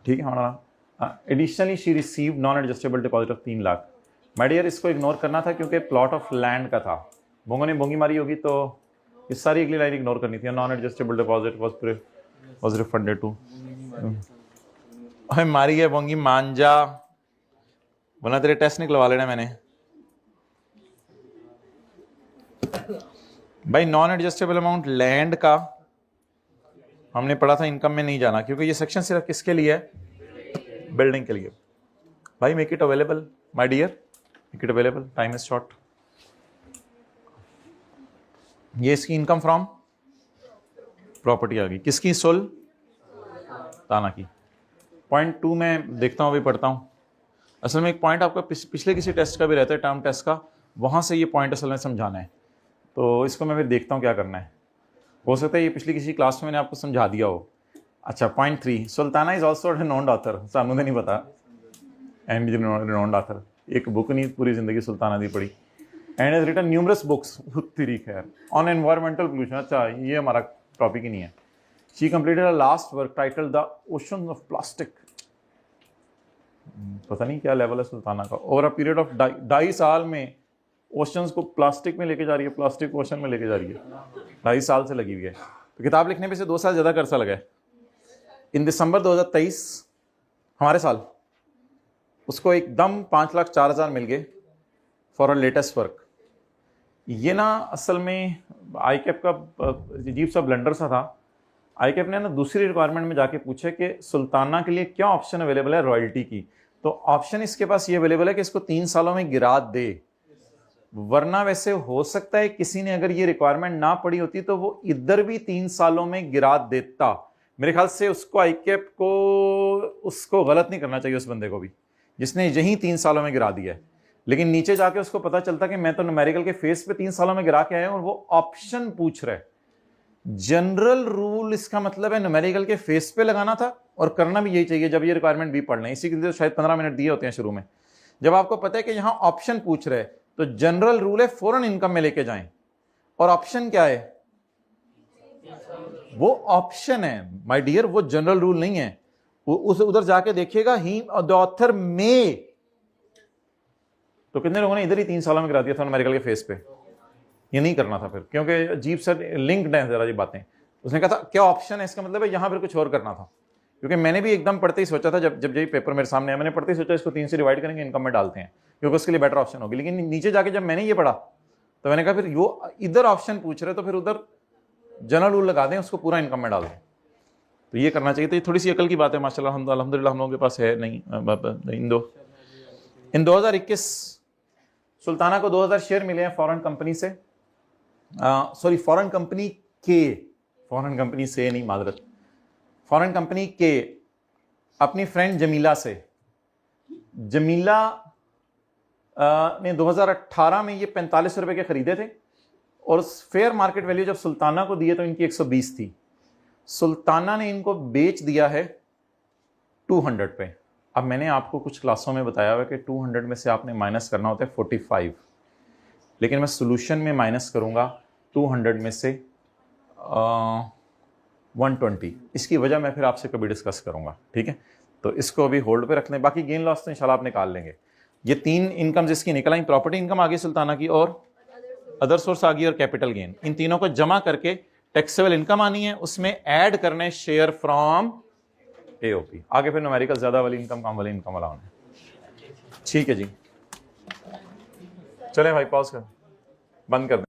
ठीक है हमारा। Additionally she receive non adjustable deposit of 3 lakh. My dear, इसको इग्नोर करना था क्योंकि प्लॉट ऑफ लैंड का था। बोंगो ने बोंगी मारी होगी तो इस सारी अगली लाइन इग्नोर करनी थी। Non adjustable deposit was refunded to. मारी है बोंगी मांझा, बोला तेरे टेस्ट निकलवा लेना मैंने। भाई नॉन एडजस्टेबल अमाउंट लैंड का हमने पढ़ा था, इनकम में नहीं जाना, क्योंकि ये सेक्शन सिर्फ किसके लिए है? बिल्डिंग के लिए। भाई make it available my dear, make it available, time is short. ये इसकी इनकम फ्रॉम प्रॉपर्टी आ गई, किसकी? सुल्ताना की। पॉइंट 2 में देखता हूँ, अभी पढ़ता हूँ। असल में एक पॉइंट आपका पिछले किसी टेस्ट का भी रहता है, टर्म टेस्ट का, वहाँ से ये पॉइंट असल में समझाना है, तो इसको मैं फिर देखता हूँ क्या करना है। हो सकता है ये पिछली किसी क्लास में मैंने आपको समझा दिया हो। अच्छा, point 3, Sultana is also renowned author. सानू तो नहीं पता एंड रिनोन्ड ऑथर, एक बुक नहीं पूरी जिंदगी सुल्ताना दी पढ़ी, and has written numerous books तेरी खैर ऑन एनवायरमेंटल पोल्यूशन। अच्छा, ये हमारा टॉपिक ही नहीं है। She completed a last work titled the ocean of plastic. पता नहीं क्या लेवल है सुल्ताना का। ओवर अ पीरियड ऑफ 2.5 साल में ओशंस को प्लास्टिक में लेके जा रही है, प्लास्टिक ओशन में लेके जा रही है। 2.5 साल से लगी हुई है, तो किताब लिखने पे से 2 साल ज़्यादा अरसा लगा है। इन दिसंबर 2023 हमारे साल उसको एकदम 5,04,000 मिल गए फॉर अ लेटेस्ट वर्क। ये ना असल में आईकैप का अजीब सा ब्लंडर सा था। आईकैप ने ना दूसरी रिक्वायरमेंट में जाके पूछे कि सुल्ताना के लिए क्या ऑप्शन अवेलेबल है रॉयल्टी की, तो ऑप्शन इसके पास ये अवेलेबल है कि इसको 3 सालों में गिरा दे, वरना वैसे हो सकता है किसी ने अगर ये रिक्वायरमेंट ना पड़ी होती तो वो इधर भी 3 सालों में गिरा देता। मेरे ख्याल से उसको आईकैप को उसको गलत नहीं करना चाहिए, उस बंदे को भी जिसने यही 3 सालों में गिरा दिया है। लेकिन नीचे जाके उसको पता चलता कि मैं तो न्यूमेरिकल के फेस पे 3 सालों में गिरा के आया हूं और वो ऑप्शन पूछ रहा है। जनरल रूल इसका मतलब है न्यूमेरिकल के फेस पे लगाना था, और करना भी यही चाहिए जब ये रिक्वायरमेंट भी पढ़ लें। इसी के लिए शायद 15 मिनट दिए होते हैं शुरू में। जब आपको पता है कि यहां ऑप्शन पूछ रहे हैं तो जनरल रूल है फॉरेन इनकम में लेके जाएं, और ऑप्शन क्या है? वो ऑप्शन है माय डियर, वो जनरल रूल नहीं है। उस उधर जाके देखिएगा ही द ऑथर में, तो कितने लोगों ने इधर ही 3 सालों में गिरा दिया था न्यूमेरिकल के फेस पे। ये नहीं करना था फिर, क्योंकि अजीब सा लिंक्ड है जरा ये बातें। उसने कहा था क्या ऑप्शन है, इसका मतलब है यहां फिर कुछ और करना था। क्योंकि मैंने भी एकदम पढ़ते ही सोचा था, जब यही पेपर मेरे सामने आया, मैंने पढ़ते ही सोचा इसको 3 से डिवाइड करेंगे, इनकम में डालते हैं, क्योंकि उसके लिए बेटर ऑप्शन होगी। लेकिन नीचे जाके जब मैंने ये पढ़ा तो मैंने कहा फिर वो इधर ऑप्शन पूछ रहे तो फिर उधर जनरल रूल लगा दें, उसको पूरा इनकम में डाल दें। तो ये करना चाहिए। तो ये थोड़ी सी अकल की बात है माशाल्लाह, अल्हम्दुलिल्लाह हम लोगों के पास है नहीं। इन 2021 सुल्ताना को 2000 शेयर मिले हैं फॉरेन कंपनी से, सॉरी फॉरेन कंपनी के, फॉरेन कंपनी से नहीं मादरत, फॉरेन कंपनी के अपनी फ्रेंड जमीला से। जमीला ने 2018 में ये 45 रुपए के खरीदे थे, और फेयर मार्केट वैल्यू जब सुल्ताना को दिए तो इनकी 120 थी। सुल्ताना ने इनको बेच दिया है 200 पे। अब मैंने आपको कुछ क्लासों में बताया हुआ कि 200 में से आपने माइनस करना होता है 45, लेकिन मैं सोल्यूशन में माइनस करूंगा 200 में से 120। इसकी वजह मैं फिर आपसे कभी डिस्कस करूंगा, ठीक है? तो इसको अभी होल्ड पे रख लें। बाकी गेन लॉस तो इंशाल्लाह आप निकाल लेंगे। ये 3 इनकम जिसकी निकल आई, प्रॉपर्टी इनकम आ गई सुल्ताना की, और अदर सोर्स आ गई, और कैपिटल गेन। इन तीनों को जमा करके टैक्सेबल इनकम आनी है, उसमें ऐड करने शेयर फ्रॉम एओपी। आगे फिर न्यूमेरिकल ज्यादा वाली इनकम कम वाली इनकम वाला होना है। ठीक है जी, चलें भाई, पॉज कर, बंद कर दें।